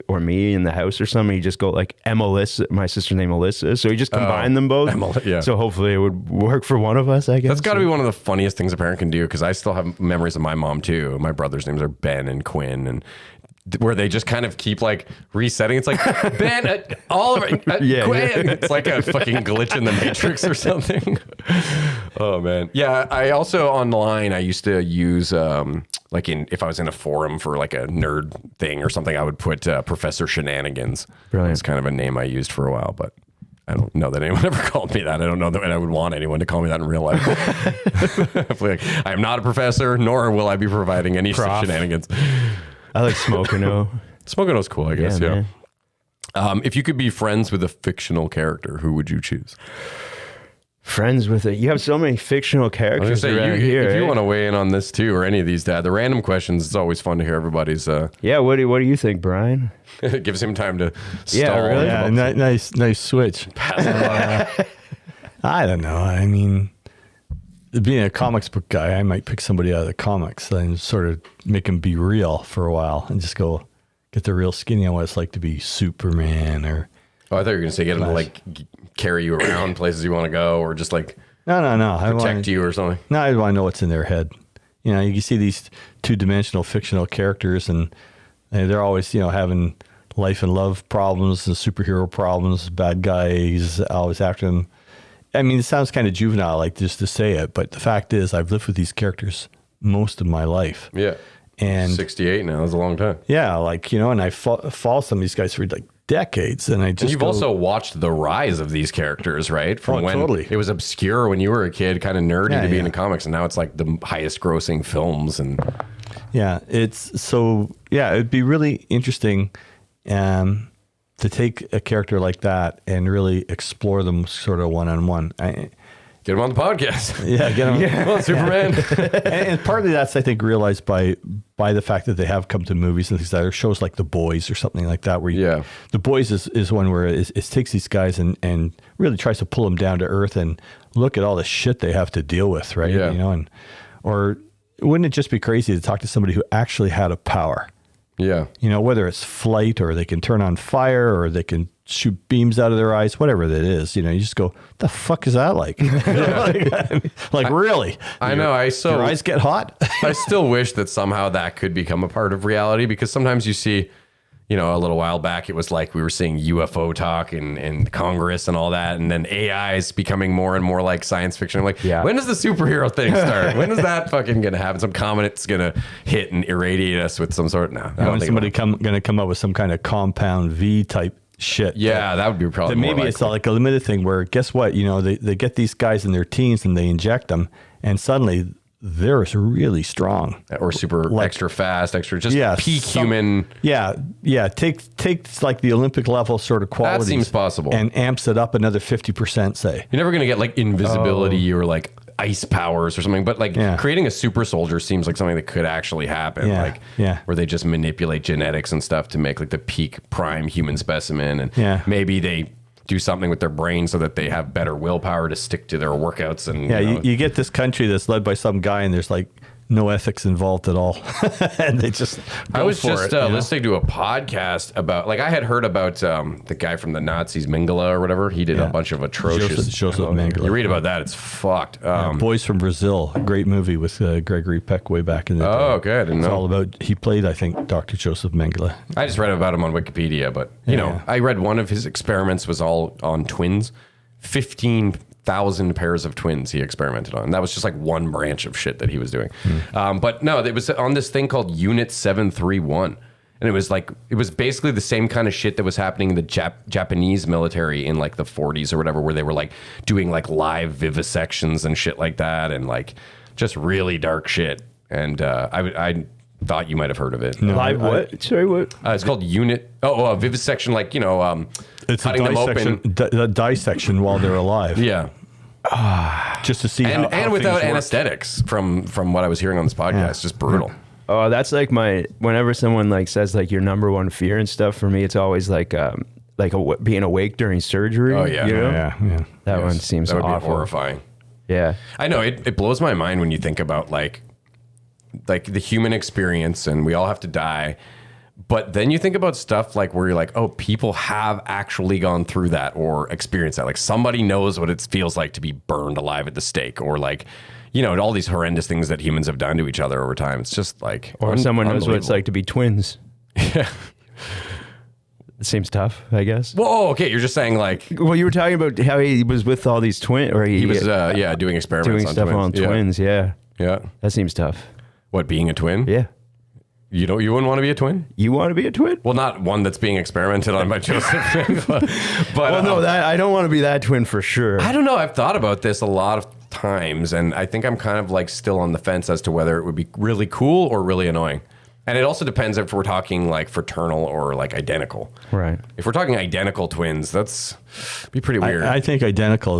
or me in the house or something, he'd just go like Melissa. My sister's name Melissa, so he just combined them both. Yeah. So hopefully it would work for one of us. I guess that's got to be one of the funniest things a parent can do, because I still have memories of my mom too. My brother's names are Ben and Quinn, and where they just kind of keep like resetting. It's like Ben, Oliver, Quinn. It's like a fucking glitch in the Matrix or something. Oh man. Yeah. I also online, I used to use like if I was in a forum for like a nerd thing or something, I would put Professor Shenanigans. Brilliant. It's kind of a name I used for a while, but I don't know that anyone ever called me that. I don't know that I would want anyone to call me that in real life. Like, I am not a professor, nor will I be providing any shenanigans. I like Smokino. Smokino's cool, I guess. Yeah. Man. If you could be friends with a fictional character, who would you choose? Friends with it. You have so many fictional characters around here. If you want to weigh in on this too, or any of these, Dad, the random questions, it's always fun to hear everybody's. Yeah. What do you think, Brian? It gives him time to stall. Yeah, really? Yeah, nice switch. I don't know. I mean, being a comics book guy, I might pick somebody out of the comics and sort of make them be real for a while and just go get the real skinny on what it's like to be Superman or. Oh, I thought you were going to say get them to like carry you around places you want to go, or just like no, protect you or something. No, I want to know what's in their head. You know, you see these two-dimensional fictional characters, and they're always having life and love problems and superhero problems. Bad guys always after them. I mean, it sounds kind of juvenile, like just to say it, but the fact is, I've lived with these characters most of my life. Yeah, and 68 now. That's a long time. Yeah, like and I follow some of these guys for like decades, and you've also watched the rise of these characters, right? From when totally. It was obscure when you were a kid, kind of nerdy to be in the comics, and now it's like the highest grossing films. And it'd be really interesting to take a character like that and really explore them sort of one-on-one. Get him on the podcast. Yeah, get him. Come on, Superman. And partly that's, I think, realized by the fact that they have come to movies and things like that, or shows like The Boys or something like that, where The Boys is one where it takes these guys and really tries to pull them down to earth and look at all the shit they have to deal with, right? Yeah. You know, or wouldn't it just be crazy to talk to somebody who actually had a power? Yeah. You know, whether it's flight or they can turn on fire or they can shoot beams out of their eyes, whatever that is, you know, you just go, the fuck is that like? Like, really? I know. Your eyes get hot? I still wish that somehow that could become a part of reality, because sometimes you see, you know, a little while back, it was like we were seeing UFO talk in Congress and all that. And then AI is becoming more and more like science fiction. I'm like, when does the superhero thing start? When is that fucking going to happen? Some comet's going to hit and irradiate us with some sort. No, when somebody going to come up with some kind of compound V type shit. Yeah, that would be probably maybe more it's like a limited thing where, guess what? You know, they get these guys in their teens and they inject them, and suddenly they're really strong or super extra fast, extra peak human. Takes like the Olympic level sort of qualities. That seems possible, and amps it up another 50%. Say you're never gonna get like invisibility or like ice powers or something, but like creating a super soldier seems like something that could actually happen. Where they just manipulate genetics and stuff to make like the peak prime human specimen, and maybe they do something with their brain so that they have better willpower to stick to their workouts. And you get this country that's led by some guy and there's like no ethics involved at all. And they just I was just listening to a podcast about, like, I had heard about the guy from the Nazis, Mengele or whatever. He did a bunch of atrocious Joseph Mengele. You read about that, it's fucked. Boys from Brazil, a great movie with Gregory Peck way back in the day. Oh, okay, I didn't know. It's all about, he played, I think, Dr. Joseph Mengele. I just read about him on Wikipedia, but you know, I read one of his experiments was all on twins. 15,000 pairs of twins he experimented on. That was just like one branch of shit that he was doing. But no, it was on this thing called Unit 731. And it was basically the same kind of shit that was happening in the Japanese military in like the 40s or whatever, where they were like doing like live vivisections and shit like that, and like just really dark shit. And I thought you might have heard of it. No, live what? Sorry, what? It's called Unit. A vivisection, like, you know, it's cutting them open. Dissection while they're alive. Yeah. Just to see and without anesthetics, from what I was hearing on this podcast. Just brutal. Oh, that's like whenever someone like says like your number one fear and stuff, for me it's always like being awake during surgery. Oh yeah, you know? yeah. That one seems that would awful. Be horrifying. Yeah, I know it blows my mind when you think about like the human experience, and we all have to die. But then you think about stuff like where you're like, oh, people have actually gone through that or experienced that. Like somebody knows what it feels like to be burned alive at the stake, or like, you know, all these horrendous things that humans have done to each other over time. It's just like, or someone knows what it's like to be twins. Yeah. It seems tough, I guess. Whoa, okay. You're just saying like, well, you were talking about how he was with all these twins, or he was doing experiments doing on stuff twins. on twins. Yeah. That seems tough. What, being a twin? Yeah. You wouldn't want to be a twin? You want to be a twin? Well, not one that's being experimented on by Joseph. but well, no, I don't want to be that twin for sure. I don't know. I've thought about this a lot of times, and I think I'm kind of like still on the fence as to whether it would be really cool or really annoying. And it also depends if we're talking like fraternal or like identical. Right. If we're talking identical twins, that's be pretty weird. I think identical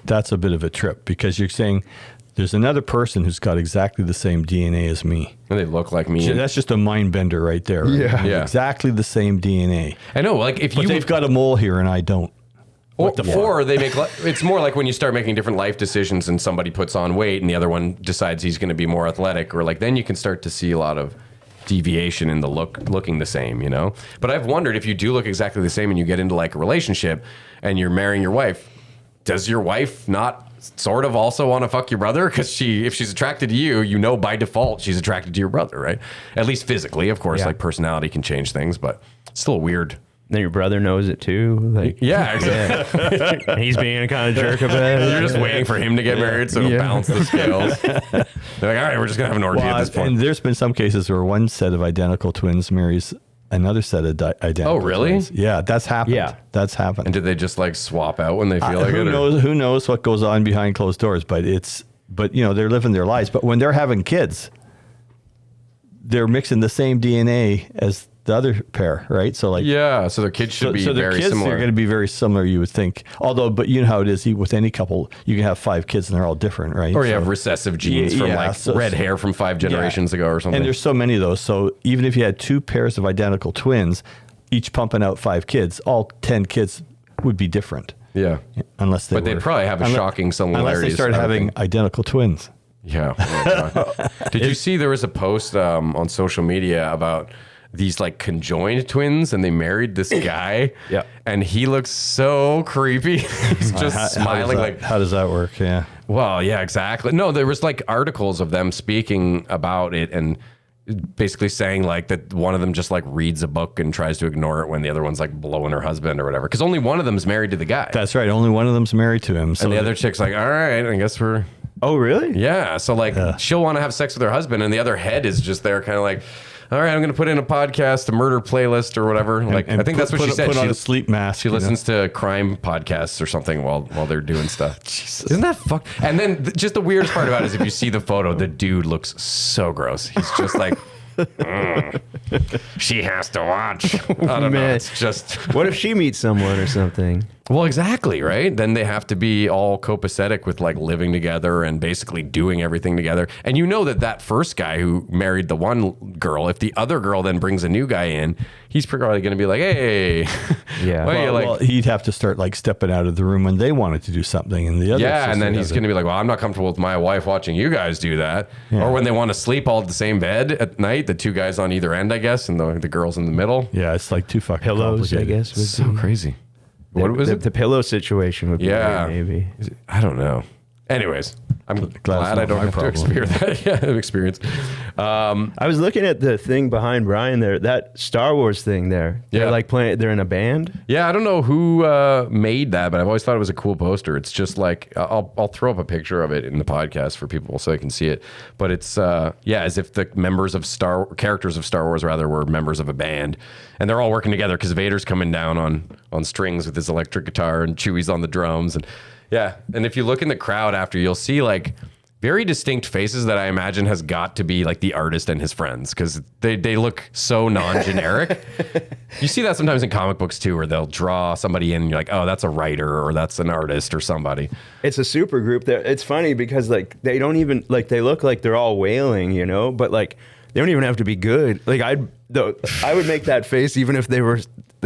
that's a bit of a trip, because you're saying there's another person who's got exactly the same DNA as me. And they look like me. So that's just a mind bender right there. Right? Yeah. Exactly the same DNA. I know. Like but they've got a mole here and I don't. Or they make, it's more like when you start making different life decisions and somebody puts on weight and the other one decides he's going to be more athletic, or like then you can start to see a lot of deviation in the looking the same, you know? But I've wondered, if you do look exactly the same and you get into like a relationship and you're marrying your wife, does your wife not sort of also want to fuck your brother? Because if she's attracted to you, you know by default she's attracted to your brother, right? At least physically. Of course, like personality can change things, but it's still weird. Then your brother knows it too. Like, yeah, exactly. He's being a kind of jerk about it. You're just waiting for him to get married so it'll balance the scales. They're like, all right, we're just going to have an orgy at this point. And there's been some cases where one set of identical twins marries another set of identical twins. Oh, really? Twins. Yeah, that's happened. Yeah. That's happened. And did they just like swap out when they feel like it? Who knows what goes on behind closed doors, but you know, they're living their lives. But when they're having kids, they're mixing the same DNA as the other pair, right? So like, yeah, so their kids should be so their very kids similar. are going to be very similar, you would think. Although, but you know how it is with any couple, you can have 5 kids and they're all different, right? Or you have recessive genes from red hair from 5 generations ago or something. And there's so many of those. So even if you had 2 pairs of identical twins, each pumping out 5 kids, all 10 kids would be different. Yeah. Unless they But they'd probably have a shocking similarities. Unless they started having identical twins. Yeah. Oh my God. Did you see there was a post on social media about these like conjoined twins and they married this guy? Yeah. And he looks so creepy. He's just smiling How does that work? Yeah. Well, yeah, exactly. No, there was like articles of them speaking about it and basically saying like that one of them just like reads a book and tries to ignore it when the other one's like blowing her husband or whatever. Because only one of them's married to the guy. That's right. Only one of them's married to him. So and the other chick's like, all right, I guess we're... Oh, really? Yeah. So like she'll want to have sex with her husband and the other head is just there kind of like, all right, I'm going to put in a podcast, a murder playlist or whatever. Like, I think that's what she said. Put on a sleep mask. She listens to crime podcasts or something while they're doing stuff. Jesus. Isn't that fuck? And then just the weirdest part about it is if you see the photo, the dude looks so gross. He's just like, she has to watch. I don't know. It's just. What if she meets someone or something? Well, exactly, right? Then they have to be all copacetic with like living together and basically doing everything together. And you know that first guy who married the one girl, if the other girl then brings a new guy in, he's probably going to be like, hey. Yeah. Well, he'd have to start like stepping out of the room when they wanted to do something. And the other and then he's going to be like, well, I'm not comfortable with my wife watching you guys do that. Yeah. Or when they want to sleep all at the same bed at night, the 2 guys on either end, I guess, and the girls in the middle. Yeah, it's like too fucking pillows, I guess. It's so crazy. What was it? The pillow situation would be weird, maybe. I don't know. Anyways, I'm glad I don't have to experience. I was looking at the thing behind Brian there, that Star Wars thing there. They're like playing, they're in a band. Yeah, I don't know who made that, but I've always thought it was a cool poster. It's just like, I'll throw up a picture of it in the podcast for people so they can see it. But it's, as if the characters of Star Wars rather were members of a band. And they're all working together because Vader's coming down on strings with his electric guitar and Chewie's on the drums. And if you look in the crowd after, you'll see like very distinct faces that I imagine has got to be like the artist and his friends because they look so non-generic. You see that sometimes in comic books too, where they'll draw somebody in and you're like, oh, that's a writer or that's an artist or somebody. It's a super group. It's funny because like they don't even like they look like they're all wailing, you know, but like they don't even have to be good. Like I would make that face even if they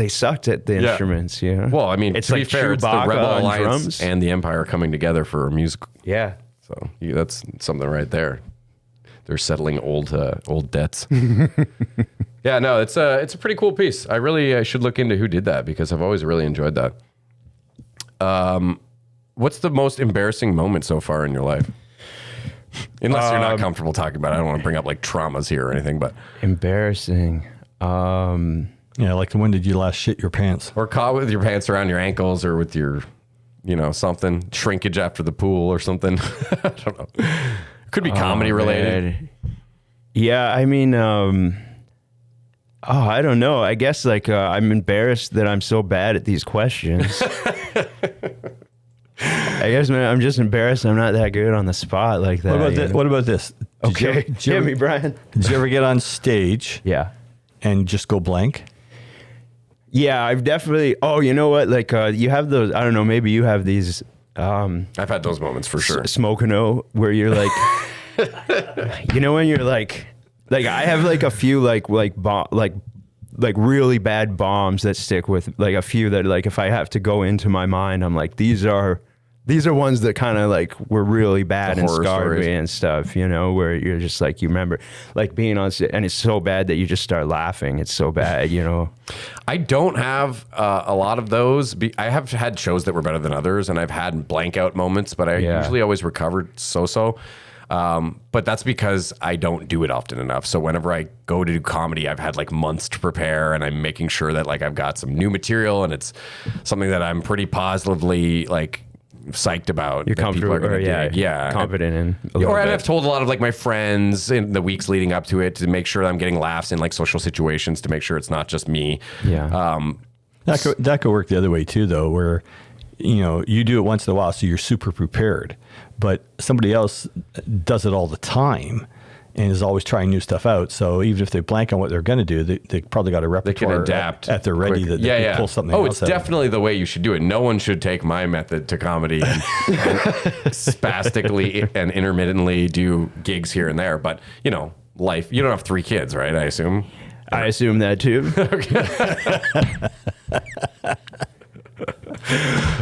sucked at the instruments, you know? Well, I mean, it's to like be fair, Chewbacca it's the Rebel on Alliance drums and the Empire coming together for a musical. Yeah. So that's something right there. They're settling old debts. Yeah, no, it's a pretty cool piece. I should look into who did that because I've always really enjoyed that. What's the most embarrassing moment so far in your life? Unless you're not comfortable talking about it. I don't want to bring up like traumas here or anything, but embarrassing. Yeah, like when did you last shit your pants? Or caught with your pants around your ankles or with your, something, shrinkage after the pool or something. I don't know. Could be comedy related. Man. Yeah, I mean, I don't know. I guess like I'm embarrassed that I'm so bad at these questions. I guess, man, I'm just embarrassed I'm not that good on the spot like that. What about this? Okay, hit me, Brian. Did you ever get on stage? Yeah. And just go blank? Yeah, I've definitely. Oh, you know what? Like you have those. I don't know. Maybe you have these. I've had those moments for sure. Smoking-o, where you're like, when you're like I have like a few like really bad bombs that stick with like a few that like if I have to go into my mind, I'm like these are ones that kind of like were really bad and scarred me and stuff, where you're just like, you remember like being on and it's so bad that you just start laughing. It's so bad, I don't have a lot of those. I have had shows that were better than others and I've had blank out moments, but I usually always recovered so. But that's because I don't do it often enough. So whenever I go to do comedy, I've had like months to prepare and I'm making sure that like I've got some new material and it's something that I'm pretty positively like psyched about. You're comfortable confident in. Or I've told a lot of like my friends in the weeks leading up to it to make sure that I'm getting laughs in like social situations to make sure it's not just me. Yeah. That could work the other way too, though, where you do it once in a while, so you're super prepared, but somebody else does it all the time. and is always trying new stuff out. So even if they blank on what they're going to do, they probably got a repertoire. They can adapt at their ready quick. that they can pull something else it's out. definitely the way you should do it. No one should take my method to comedy and spastically and intermittently do gigs here and there. But, you know, life, you don't have 3 kids, right? I assume. I assume that too.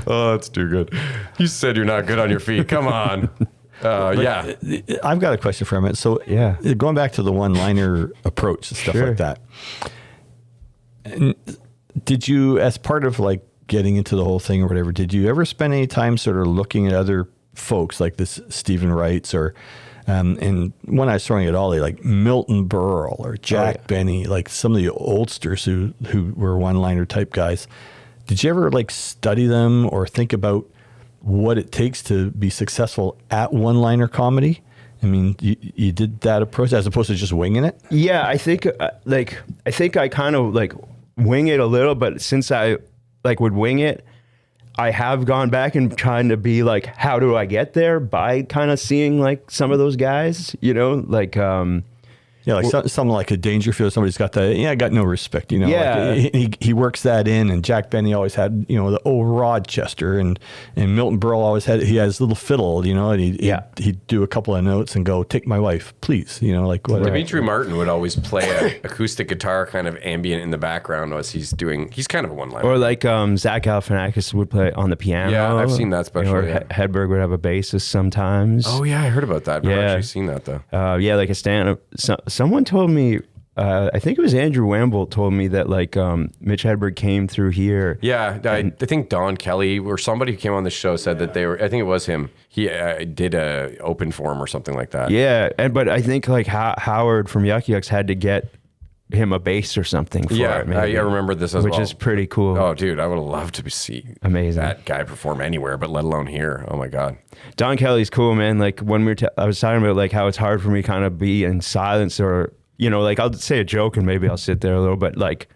Oh, that's too good. You said you're not good on your feet. Come on. Yeah. I've got a question for Emmett. So going back to the one-liner approach and stuff like that, did you, as part of like getting into the whole thing or whatever, did you ever spend any time sort of looking at other folks like this Stephen Wrights or and when I was throwing at Ollie, like Milton Berle or Jack Benny, like some of the oldsters who were one-liner type guys, did you ever like study them or think about what it takes to be successful at one-liner comedy? I mean, you did that approach as opposed to just winging it? Yeah, I think I kind of like wing it a little, but since I like would wing it, I have gone back and trying to be like, how do I get there by kind of seeing like some of those guys, you know, like something like a Dangerfield. Somebody's got I got no respect, you know. Yeah. Like he works that in, and Jack Benny always had, you know, the old Rochester, and Milton Berle always he has little fiddle, you know, and he'd do a couple of notes and go, "Take my wife, please," you know, like whatever. Dimitri Martin would always play an acoustic guitar kind of ambient in the background as he's kind of a one-liner. Or like Zach Galifianakis would play on the piano. Yeah, I've seen that special. Or Hedberg would have a bassist sometimes. Oh yeah, I heard about that. I've never actually seen that though. Like a stand-up. Someone told me, I think it was Andrew Wamble told me that like Mitch Hedberg came through here. Yeah, I think Don Kelly or somebody who came on the show said that they were. I think it was him. He did a open forum or something like that. Yeah, but I think like Howard from Yuck Yucks had to get him a bass or something for it. I remember this as well. Which is pretty cool. Oh, dude, I would have loved to see that guy perform anywhere, but let alone here. Oh my God. Don Kelly's cool, man. Like when I was talking about like how it's hard for me kind of be in silence or, you know, like I'll say a joke and maybe I'll sit there a little, but like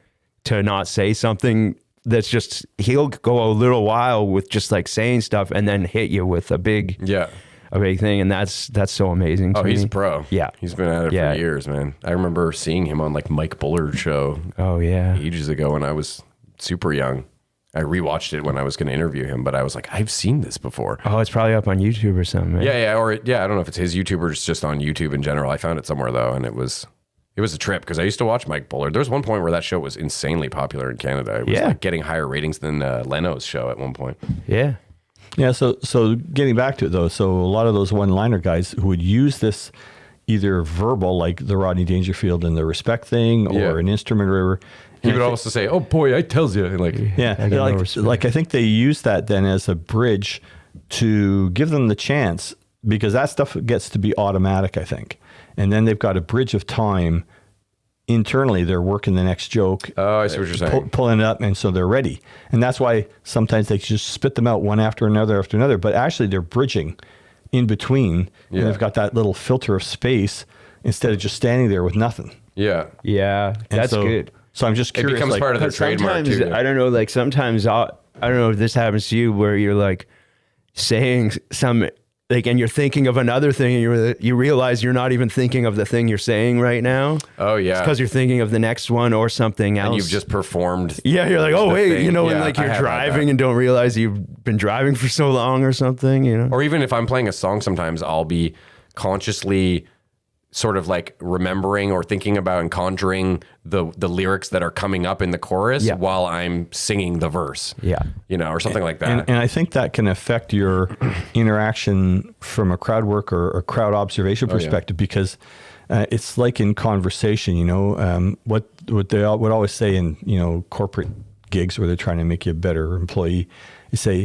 to not say something that's just, he'll go a little while with just like saying stuff and then hit you with a big thing. And that's so amazing to me. He's a pro. Yeah. He's been at it for years, man. I remember seeing him on like Mike Bullard's show. Oh yeah. Ages ago when I was super young. I rewatched it when I was going to interview him, but I was like, I've seen this before. Oh, it's probably up on YouTube or something. Man. Yeah. I don't know if it's his YouTube or it's just on YouTube in general. I found it somewhere though. And it was a trip because I used to watch Mike Bullard. There was one point where that show was insanely popular in Canada. It was like getting higher ratings than Leno's show at one point. Yeah. Yeah. So getting back to it though, so a lot of those one-liner guys who would use this either verbal, like the Rodney Dangerfield and the respect thing, or an instrument or whatever. He would also say, "Oh boy, I tells you." And like I think they use that then as a bridge to give them the chance, because that stuff gets to be automatic, I think. And then they've got a bridge of time internally. They're working the next joke. Oh, I see what you're saying. Pulling it up, and so they're ready. And that's why sometimes they just spit them out one after another. But actually they're bridging in between, and they've got that little filter of space instead of just standing there with nothing. Yeah. Yeah, that's good. So I'm just curious. It becomes part of their trademark too. I don't know, like sometimes I don't know if this happens to you where you're like saying some, like, and you're thinking of another thing and you realize you're not even thinking of the thing you're saying right now. Oh yeah. It's because you're thinking of the next one or something else. And you've just performed. Yeah, you're like, oh wait, you know, and like you're driving and don't realize you've been driving for so long or something, you know? Or even if I'm playing a song, sometimes I'll be consciously sort of like remembering or thinking about and conjuring the lyrics that are coming up in the chorus while I'm singing the verse. Yeah. You know, or something like that. And I think that can affect your interaction from a crowd work or a crowd observation perspective, because it's like in conversation, you know, what they would always say in, you know, corporate gigs where they're trying to make you a better employee, is say,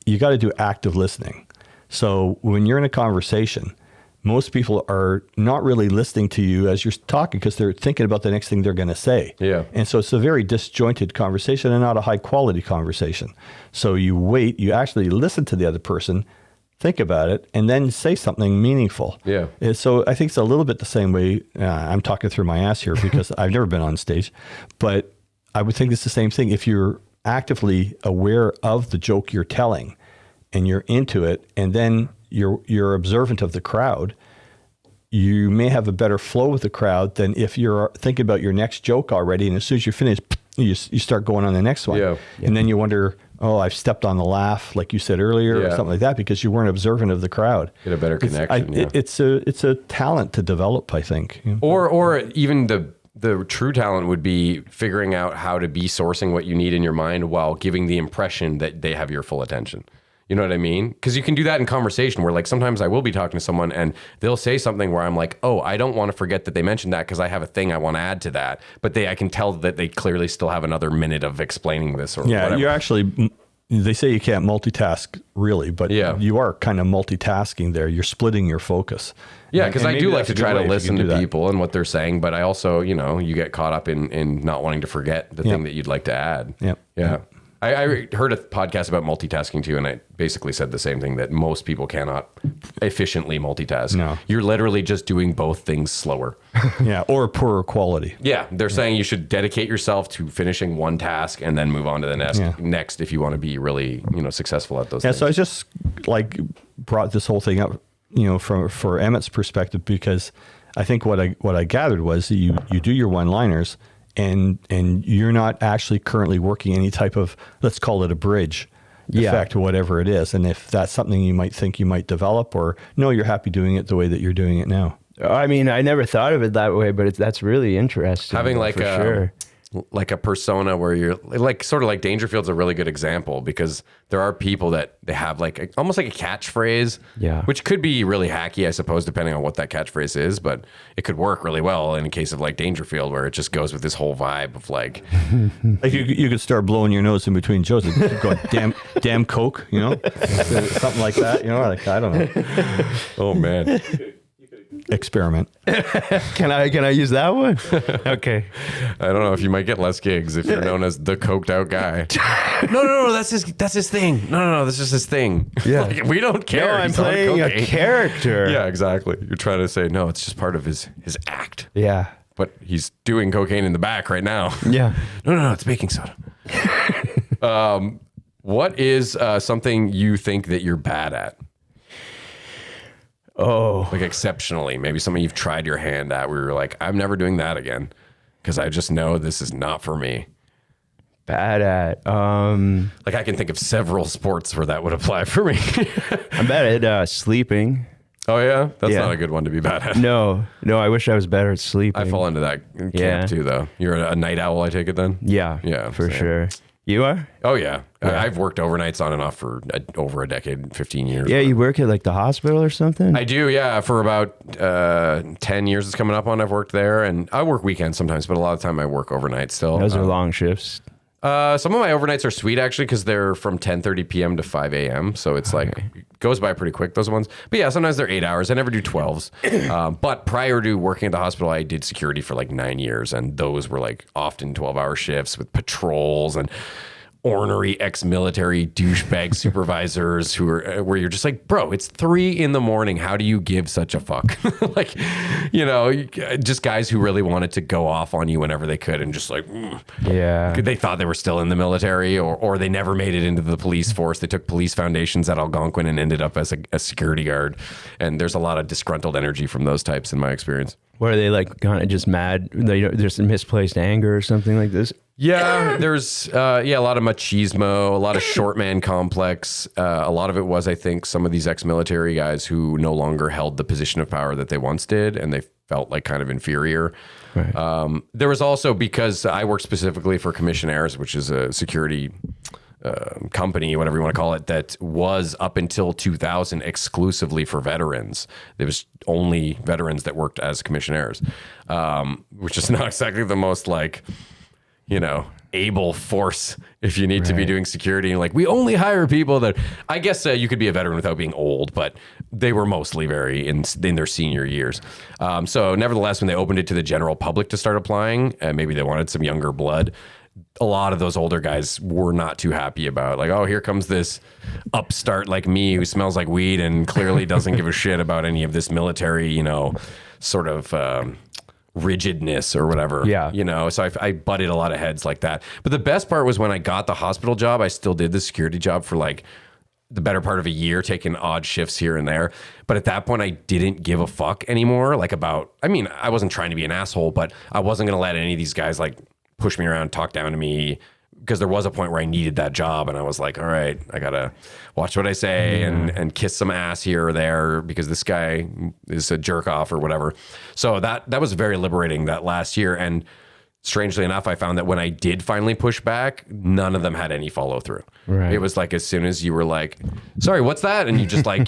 you got to do active listening. So when you're in a conversation, most people are not really listening to you as you're talking because they're thinking about the next thing they're going to say. Yeah. And so it's a very disjointed conversation and not a high quality conversation. So you wait, you actually listen to the other person, think about it, and then say something meaningful. Yeah. And so I think it's a little bit the same way. I'm talking through my ass here because I've never been on stage, but I would think it's the same thing. If you're actively aware of the joke you're telling and you're into it, and then you're observant of the crowd, you may have a better flow with the crowd than if you're thinking about your next joke already. And as soon as you finish, you start going on the next one. Yeah. And then you wonder, oh, I've stepped on the laugh, like you said earlier, or something like that, because you weren't observant of the crowd. Get a better connection. It's a talent to develop, I think. Or even the true talent would be figuring out how to be sourcing what you need in your mind while giving the impression that they have your full attention. You know what I mean? Because you can do that in conversation where, like, sometimes I will be talking to someone and they'll say something where I'm like, oh, I don't want to forget that they mentioned that because I have a thing I want to add to that. But I can tell that they clearly still have another minute of explaining this or whatever. You're actually, they say you can't multitask really, but you are kind of multitasking there. You're splitting your focus. Yeah, because I do like to try to listen to people and what they're saying, but I also, you get caught up in not wanting to forget the thing that you'd like to add. Yeah. I heard a podcast about multitasking too, and I basically said the same thing, that most people cannot efficiently multitask. No. You're literally just doing both things slower. Or poorer quality. Yeah, they're saying you should dedicate yourself to finishing one task and then move on to the next if you want to be really, successful at those things. So I just brought this whole thing up, for Emmett's perspective, because I think what I gathered was that you do your one-liners, and you're not actually currently working any type of, let's call it a bridge effect or whatever it is. And if that's something you might think you might develop, or no, you're happy doing it the way that you're doing it now. I mean, I never thought of it that way, but that's really interesting. Having like a persona where you're like, sort of like Dangerfield's a really good example, because there are people that they have almost like a catchphrase, which could be really hacky, I suppose, depending on what that catchphrase is, but it could work really well in a case of like Dangerfield, where it just goes with this whole vibe of like you could start blowing your nose in between jokes and keep going, damn Coke, something like that, like, I don't know. Oh man. Experiment. Can I use that one? Okay. I don't know if you might get less gigs if you're known as the coked out guy. No, that's his thing. No, that's just his thing. Yeah. Like, we don't care. No, I'm playing a character. Yeah, exactly. You're trying to say, no, it's just part of his act. Yeah. But he's doing cocaine in the back right now. Yeah. No, it's baking soda. What is something you think that you're bad at? Oh, like exceptionally, maybe something you've tried your hand at where you're like, I'm never doing that again because I just know this is not for me. Bad at, like I can think of several sports where that would apply for me. I'm bad at sleeping. Oh yeah, that's not a good one to be bad at. No, I wish I was better at sleeping. I fall into that camp too, though. You're a night owl, I take it then. Yeah, for sure. You are? Oh yeah. I've worked overnights on and off for over a decade, 15 years. Yeah, you work at like the hospital or something? I do, yeah. For about 10 years it's coming up on, I've worked there. And I work weekends sometimes, but a lot of the time I work overnight still. Those are long shifts. Some of my overnights are sweet actually, because they're from 10:30 p.m. to 5 a.m. So it's like, it goes by pretty quick, those ones. But yeah, sometimes they're 8 hours. I never do 12s. But prior to working at the hospital, I did security for like 9 years. And those were like often 12-hour shifts with patrols and ornery ex-military douchebag supervisors who are where you're just like, bro, it's 3 a.m. How do you give such a fuck? Like, just guys who really wanted to go off on you whenever they could, and just like, they thought they were still in the military, or they never made it into the police force. They took police foundations at Algonquin and ended up as a security guard. And there's a lot of disgruntled energy from those types in my experience. What are they like, kind of just mad? There's some misplaced anger or something like this? Yeah, there's a lot of machismo, a lot of short man complex. A lot of it was, I think, some of these ex-military guys who no longer held the position of power that they once did, and they felt like kind of inferior. Right. There was also, because I work specifically for Commissionaires, which is a security company, whatever you want to call it, that was up until 2000 exclusively for veterans. There was only veterans that worked as Commissionaires, which is not exactly the most able force if you need to be doing security. And like, we only hire people that, I guess you could be a veteran without being old, but they were mostly very in their senior years. So nevertheless, when they opened it to the general public to start applying, maybe they wanted some younger blood. A lot of those older guys were not too happy about, like, oh, here comes this upstart like me who smells like weed and clearly doesn't give a shit about any of this military, sort of rigidness or whatever. Yeah. So I butted a lot of heads like that. But the best part was when I got the hospital job, I still did the security job for like the better part of a year, taking odd shifts here and there. But at that point, I didn't give a fuck anymore. Like I wasn't trying to be an asshole, but I wasn't going to let any of these guys like push me around, talk down to me, because there was a point where I needed that job. And I was like, all right, I got to watch what I say and kiss some ass here or there because this guy is a jerk off or whatever. So that was very liberating that last year. And strangely enough, I found that when I did finally push back, none of them had any follow through. Right. It was like as soon as you were like, sorry, what's that? And you just like,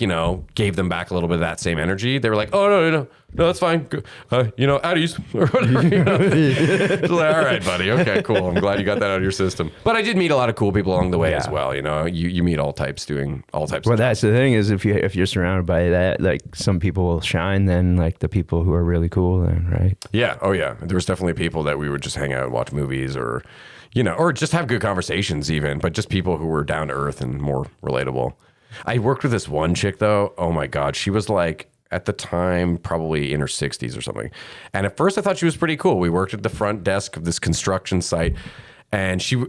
gave them back a little bit of that same energy. They were like, oh, no, that's fine. At ease or whatever. Like, all right, buddy. Okay, cool. I'm glad you got that out of your system. But I did meet a lot of cool people along the way as well. You meet all types doing all types well, of that's stuff. the thing is if you're surrounded by that, like some people will shine then like the people who are really cool then, right? Yeah. Oh, yeah. There was definitely people that we would just hang out and watch movies or just have good conversations even, but just people who were down to earth and more relatable. I worked with this one chick though. Oh my God. She was like, at the time, probably in her 60s or something. And at first I thought she was pretty cool. We worked at the front desk of this construction site and she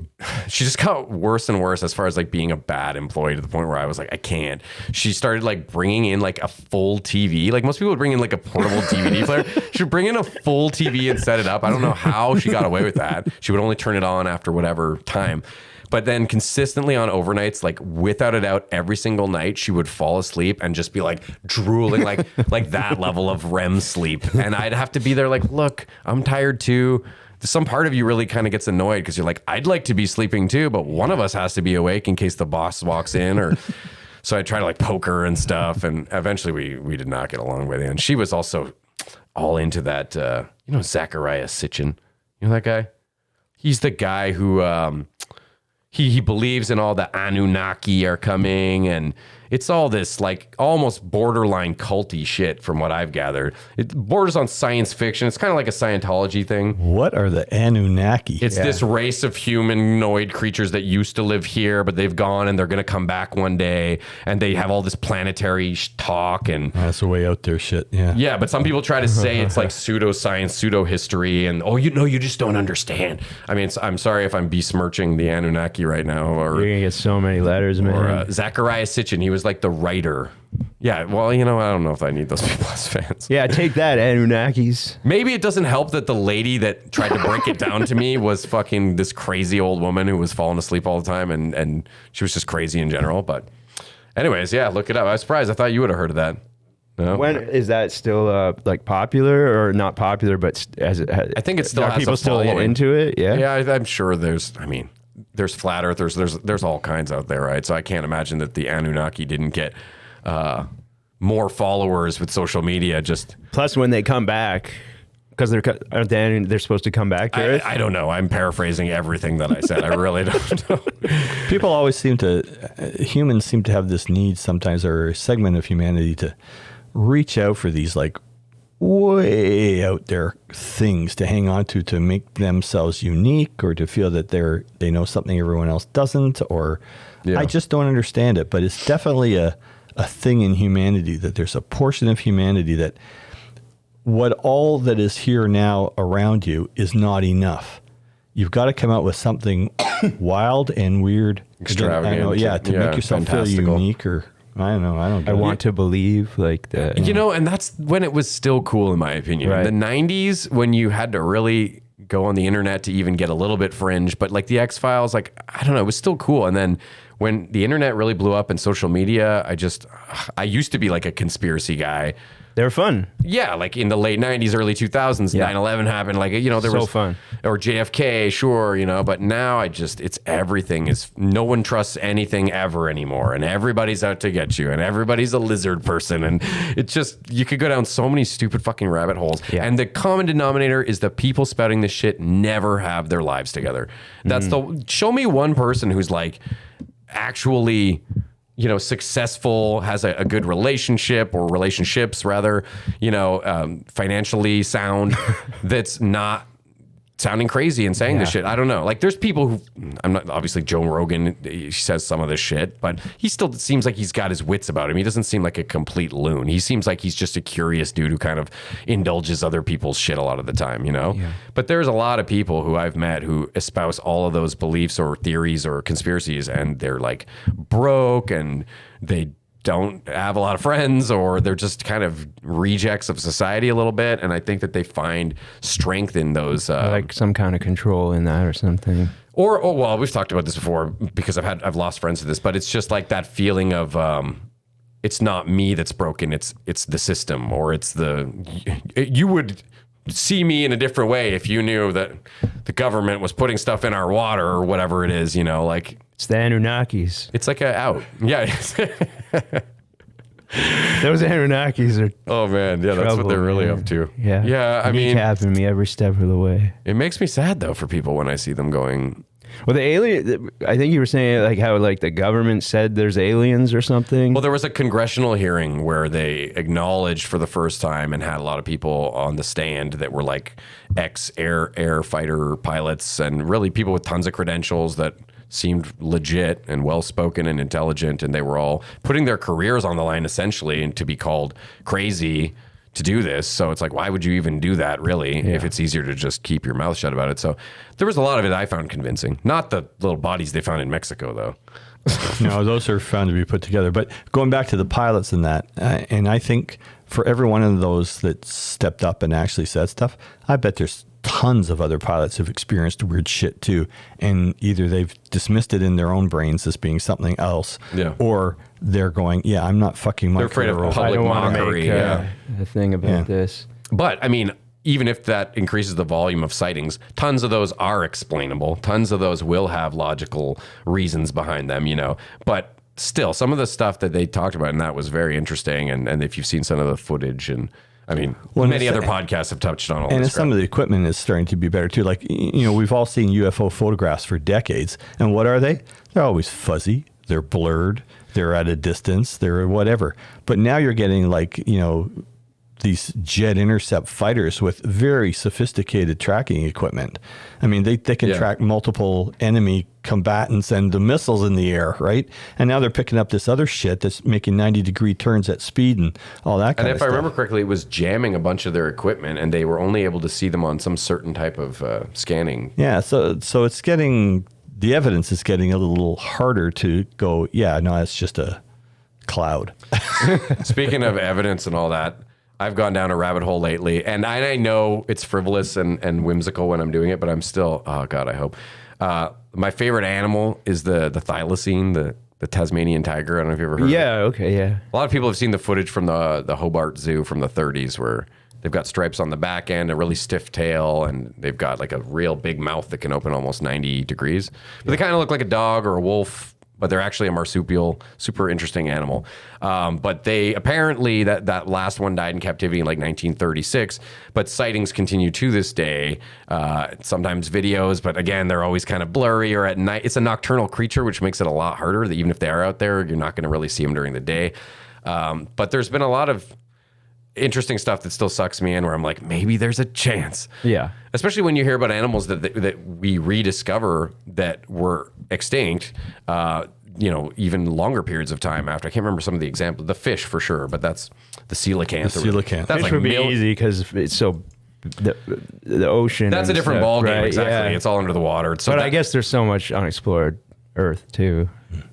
just got worse and worse as far as like being a bad employee to the point where I was like, I can't. She started like bringing in like a full TV. Like most people would bring in like a portable DVD player. She would bring in a full TV and set it up. I don't know how she got away with that. She would only turn it on after whatever time. But then consistently on overnights, like without a doubt, every single night she would fall asleep and just be like drooling, like that level of REM sleep. And I'd have to be there like, look, I'm tired too. Some part of you really kind of gets annoyed because you're like, I'd like to be sleeping too, but one of us has to be awake in case the boss walks in or... So I try to like poke her and stuff. And eventually we did not get along with it. And she was also all into that, Zachariah Sitchin. You know that guy? He's the guy who... He believes in all the Anunnaki are coming, and it's all this like almost borderline culty shit from what I've gathered. It borders on science fiction. It's kind of like a Scientology thing. What are the Anunnaki? It's this race of humanoid creatures that used to live here, but they've gone and they're going to come back one day, and they have all this planetary talk. And that's a way out there shit. Yeah. Yeah, but some people try to say it's like pseudoscience, pseudo-history, and you just don't understand. I mean, I'm sorry if I'm besmirching the Anunnaki right now. Or you're going to get so many letters, man. Or Zachariah Sitchin, he was like the writer. Yeah, well, I don't know if I need those people as fans. Yeah, take that, Anunnakis. Maybe it doesn't help that the lady that tried to break it down to me was fucking this crazy old woman who was falling asleep all the time, and she was just crazy in general. But anyways, yeah, look it up. I was surprised. I thought you would have heard of that. No? When is that still like popular or not popular? But I think it's still are has people a still following. into it? Yeah, yeah. I'm sure there's flat earthers. There's all kinds out there, right? So I can't imagine that the Anunnaki didn't get more followers with social media. Just plus when they come back, because they're supposed to come back to Earth. I don't know. I'm paraphrasing everything that I said. I really don't know. People always humans seem to have this need sometimes, or a segment of humanity, to reach out for these like way out there things to hang on to make themselves unique, or to feel that they know something everyone else doesn't, or I just don't understand it. But it's definitely a thing in humanity, that there's a portion of humanity that all that is here now around you is not enough. You've got to come out with something wild and weird, extravagant, to make yourself feel unique, or I don't know. I want to believe like that. And that's when it was still cool, in my opinion. Right. In the 90s, when you had to really go on the internet to even get a little bit fringe, but like the X-Files, like, I don't know, it was still cool. And then when the internet really blew up and social media, I used to be like a conspiracy guy. They're fun. Yeah, like in the late 90s, early 2000s, 9/11 happened. Like, there was fun. Or JFK, sure, but now it's everything no one trusts anything ever anymore, and everybody's out to get you, and everybody's a lizard person, and it's just, you could go down so many stupid fucking rabbit holes. Yeah. And the common denominator is the people spouting this shit never have their lives together. That's show me one person who's like actually successful, has a good relationship, or relationships rather, financially sound, that's not sounding crazy and saying this shit. I don't know. Like there's people who, I'm not, obviously Joe Rogan, he says some of this shit, but he still seems like he's got his wits about him. He doesn't seem like a complete loon. He seems like he's just a curious dude who kind of indulges other people's shit a lot of the time, you know? Yeah. But there's a lot of people who I've met who espouse all of those beliefs or theories or conspiracies, and they're like broke and they don't have a lot of friends, or they're just kind of rejects of society a little bit. And I think that they find strength in those, like some kind of control in that or something. Or, oh, well, we've talked about this before because I've lost friends to this, but it's just like that feeling of, it's not me that's broken. It's the system, or it's you would see me in a different way if you knew that the government was putting stuff in our water or whatever it is, you know, like. It's the Anunnakis. It's like a out. Yeah. Those Anunnakis are. Oh man, yeah, that's what they're really up to. Yeah, yeah. I mean, kneecapping me every step of the way. It makes me sad though for people when I see them going. Well, the alien. I think you were saying like how like the government said there's aliens or something. Well, there was a congressional hearing where they acknowledged for the first time and had a lot of people on the stand that were like ex-air fighter pilots and really people with tons of credentials that seemed legit and well-spoken and intelligent, and they were all putting their careers on the line essentially, and to be called crazy to do this. So it's like, why would you even do that really if it's easier to just keep your mouth shut about it? So there was a lot of it I found convincing. Not the little bodies they found in Mexico though. No, those are found to be put together. But going back to the pilots and that, and I think for every one of those that stepped up and actually said stuff, I bet there's tons of other pilots who've experienced weird shit too, and either they've dismissed it in their own brains as being something else, or they're going, yeah, I'm not fucking my They're afraid of public mockery. A thing about this. But I mean, even if that increases the volume of sightings, tons of those are explainable. Tons of those will have logical reasons behind them, you know. But still, some of the stuff that they talked about, and that was very interesting. And if you've seen some of the footage, and I mean, many other podcasts have touched on all this. And some of the equipment is starting to be better too. Like, you know, we've all seen UFO photographs for decades. And what are they? They're always fuzzy. They're blurred. They're at a distance. They're whatever. But now you're getting like, you know, these jet intercept fighters with very sophisticated tracking equipment. I mean, they can track multiple enemy combatants and the missiles in the air, right? And now they're picking up this other shit that's making 90-degree turns at speed and all that kind of stuff. And if I remember correctly, it was jamming a bunch of their equipment, and they were only able to see them on some certain type of scanning. Yeah, so it's getting, the evidence is getting a little harder to go, yeah, no, it's just a cloud. Speaking of evidence and all that, I've gone down a rabbit hole lately, and I know it's frivolous and whimsical when I'm doing it, but I'm still, oh God, I hope. My favorite animal is the thylacine, the Tasmanian tiger. I don't know if you've ever heard of it. Yeah, okay, yeah. A lot of people have seen the footage from the Hobart Zoo from the 30s where they've got stripes on the back end, a really stiff tail, and they've got like a real big mouth that can open almost 90 degrees. But they kind of look like a dog or a wolf, but they're actually a marsupial, super interesting animal. But they apparently, that last one died in captivity in like 1936, but sightings continue to this day. Sometimes videos, but again, they're always kind of blurry or at night. It's a nocturnal creature, which makes it a lot harder. That even if they are out there, you're not going to really see them during the day. But there's been a lot of interesting stuff that still sucks me in, where I'm like, maybe there's a chance. Yeah. Especially when you hear about animals that we rediscover that were extinct, you know, even longer periods of time after. I can't remember some of the examples. The fish for sure, but that's the coelacanth. The coelacanth. Fish That's like would be easy because it's so the ocean. That's a different ballgame, right? exactly. Yeah. It's all under the water. So but I guess there's so much unexplored Earth too.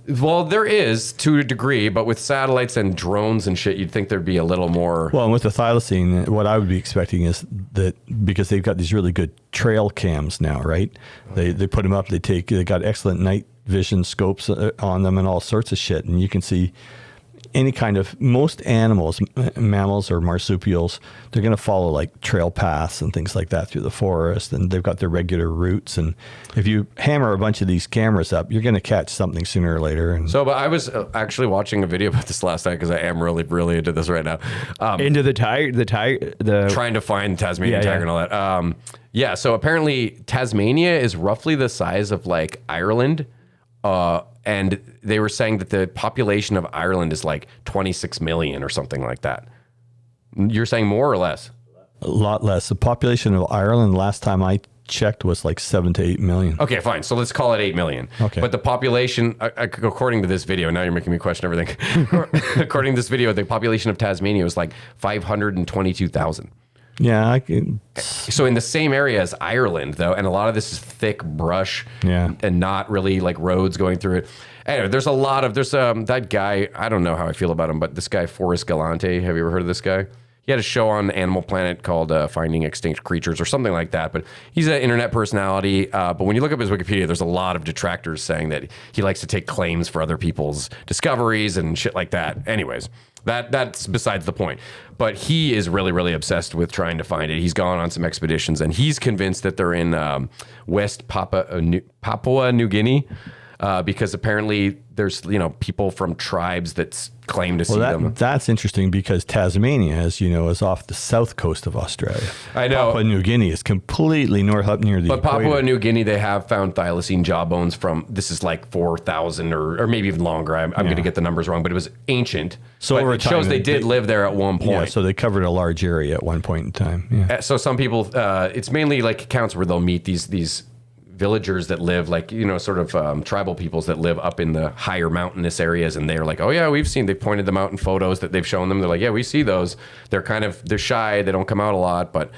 Well, there is to a degree, but with satellites and drones and shit, you'd think there'd be a little more. Well, and with the thylacine, what I would be expecting is that because they've got these really good trail cams now, right? They put them up. They got excellent night vision scopes on them and all sorts of shit, and you can see any kind of, most animals, mammals or marsupials, they're going to follow like trail paths and things like that through the forest, and they've got their regular routes. And if you hammer a bunch of these cameras up, you're going to catch something sooner or later. And so, but I was actually watching a video about this last night because I am really, really into this right now. Into the tiger, trying to find Tasmanian tiger and all that. Yeah, so apparently Tasmania is roughly the size of like Ireland. And they were saying that the population of Ireland is like 26 million or something like that. You're saying more or less? A lot less. The population of Ireland, last time I checked was like 7 to 8 million. Okay, fine. So let's call it 8 million. Okay. But the population, according to this video, now you're making me question everything. According to this video, the population of Tasmania was like 522,000. Yeah, So in the same area as Ireland, though, and a lot of this is thick brush and not really like roads going through it. Anyway, there's that guy, I don't know how I feel about him, but this guy, Forrest Galante, have you ever heard of this guy? He had a show on Animal Planet called Finding Extinct Creatures or something like that. But he's an internet personality. But when you look up his Wikipedia, there's a lot of detractors saying that he likes to take claims for other people's discoveries and shit like that. Anyways, that's besides the point. But he is really, really obsessed with trying to find it. He's gone on some expeditions, and he's convinced that they're in West Papua New Guinea. Because apparently there's people from tribes that claim to see them. That's interesting because Tasmania, as you know, is off the south coast of Australia. I know. Papua New Guinea is completely north up near the equator. Papua New Guinea, they have found thylacine jawbones from, this is like 4,000 or maybe even longer. I'm going to get the numbers wrong, but it was ancient. So but over it shows they did live there at one point. Yeah, so they covered a large area at one point in time. Yeah. So some people, it's mainly like accounts where they'll meet these villagers that live like, sort of tribal peoples that live up in the higher mountainous areas. And they're like, oh yeah, they pointed them out in photos that they've shown them. They're like, yeah, we see those. They're shy. They don't come out a lot, but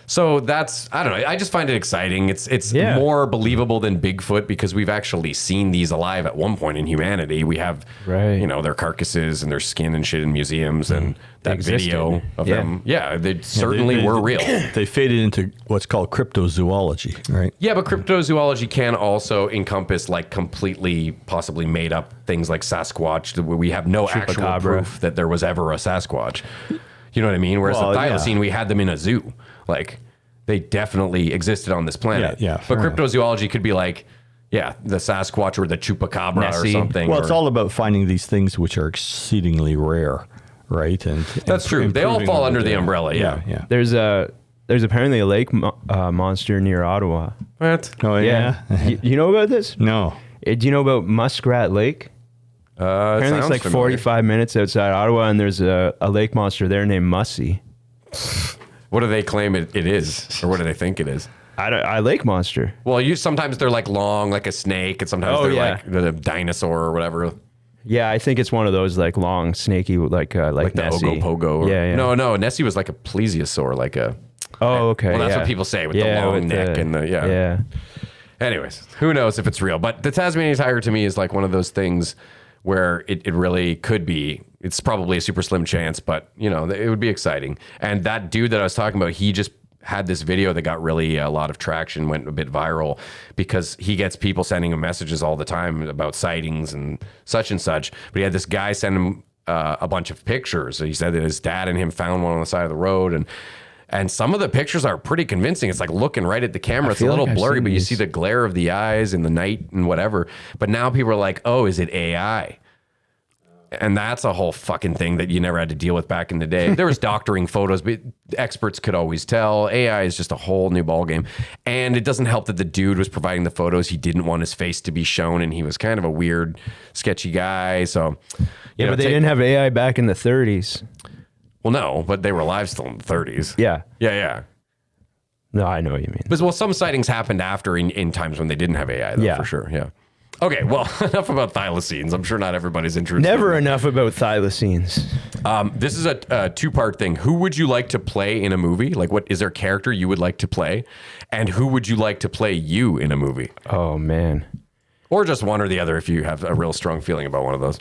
so that's, I don't know. I just find it exciting. It's more believable than Bigfoot because we've actually seen these alive at one point in humanity. We have, their carcasses and their skin and shit in museums and that video of them. Yeah, they certainly were real. They faded into what's called cryptozoology, right? Yeah, but cryptozoology can also encompass like completely possibly made up things like Sasquatch. We have no actual proof that there was ever a Sasquatch. You know what I mean? Whereas the thylacine, we had them in a zoo. Like, they definitely existed on this planet. Yeah, but cryptozoology could be like, the Sasquatch or the chupacabra Nessie. Or something. Well, it's all about finding these things which are exceedingly rare, right? And that's true. They all fall under the umbrella. Yeah. There's apparently a lake monster near Ottawa. What? Oh yeah. You know about this? No. Do you know about Muskrat Lake? Apparently it's like familiar. 45 minutes outside Ottawa, and there's a lake monster there named Mussy. What do they claim it is? Or what do they think it is? A lake monster. Well, sometimes they're like long, like a snake, and sometimes they're like the dinosaur or whatever. Yeah, I think it's one of those like long, snaky, like Nessie. The Ogopogo. No, Nessie was like a plesiosaur, like a... Oh, okay. Well, that's what people say with the long neck and the... Yeah. Anyways, who knows if it's real. But the Tasmanian tiger to me is like one of those things where it really could be. It's probably a super slim chance, but it would be exciting. And that dude that I was talking about, he just had this video that got really a lot of traction, went a bit viral because he gets people sending him messages all the time about sightings and such. But he had this guy send him a bunch of pictures. He said that his dad and him found one on the side of the road, and some of the pictures are pretty convincing. It's like looking right at the camera. It's a little blurry, but you see the glare of the eyes in the night and whatever. But now people are like, oh, is it AI? And that's a whole fucking thing that you never had to deal with back in the day. There was doctoring photos, but experts could always tell. AI is just a whole new ballgame. And it doesn't help that the dude was providing the photos. He didn't want his face to be shown, and he was kind of a weird, sketchy guy. So, but they didn't have AI back in the 30s. Well, no, but they were alive still in the 30s. Yeah. No, I know what you mean. But some sightings happened after in times when they didn't have AI, though, for sure. Yeah. Okay, well, enough about thylacines. I'm sure not everybody's interested. Never enough about thylacines. This is a two-part thing. Who would you like to play in a movie? Like, what is there a character you would like to play? And who would you like to play you in a movie? Oh, man. Or just one or the other if you have a real strong feeling about one of those.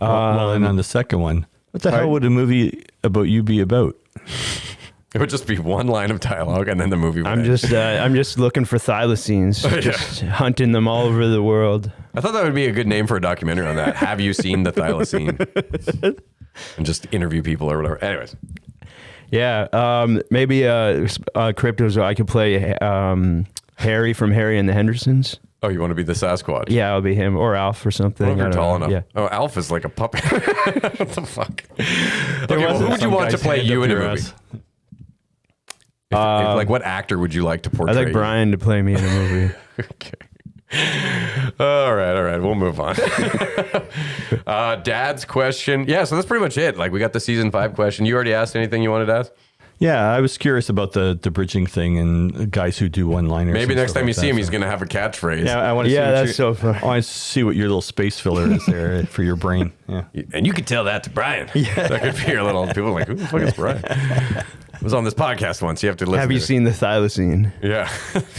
Well, and on the second one, what the hell would a movie about you be about? It would just be one line of dialogue, and then the movie would end. I'm just looking for thylacines, just hunting them all over the world. I thought that would be a good name for a documentary on that. Have you seen the thylacine? And just interview people or whatever. Anyways. Yeah, maybe Cryptos. I could play Harry from Harry and the Hendersons. Oh, you want to be the Sasquatch? Yeah, I'll be him or Alf or something. Well, if you're tall enough. Yeah. Oh, Alf is like a puppet. What the fuck? Okay, well, who would you want to play you in a movie? Like, what actor would you like to portray? I'd like Brian to play me in a movie. Okay. All right. We'll move on. Dad's question. Yeah, so that's pretty much it. Like, we got the season 5 question. You already asked anything you wanted to ask? Yeah, I was curious about the bridging thing and guys who do one-liners. Maybe next time you see him, he's so. going to have a catchphrase. Yeah, I want to see. that's so fun. I want to see what your little space filler is there for your brain. Yeah, And you could tell that to Brian. Yeah. That could be your little, people are like, who the fuck is Brian? I was on this podcast once. You have to listen Have you to it. seen the Thylacine? Yeah,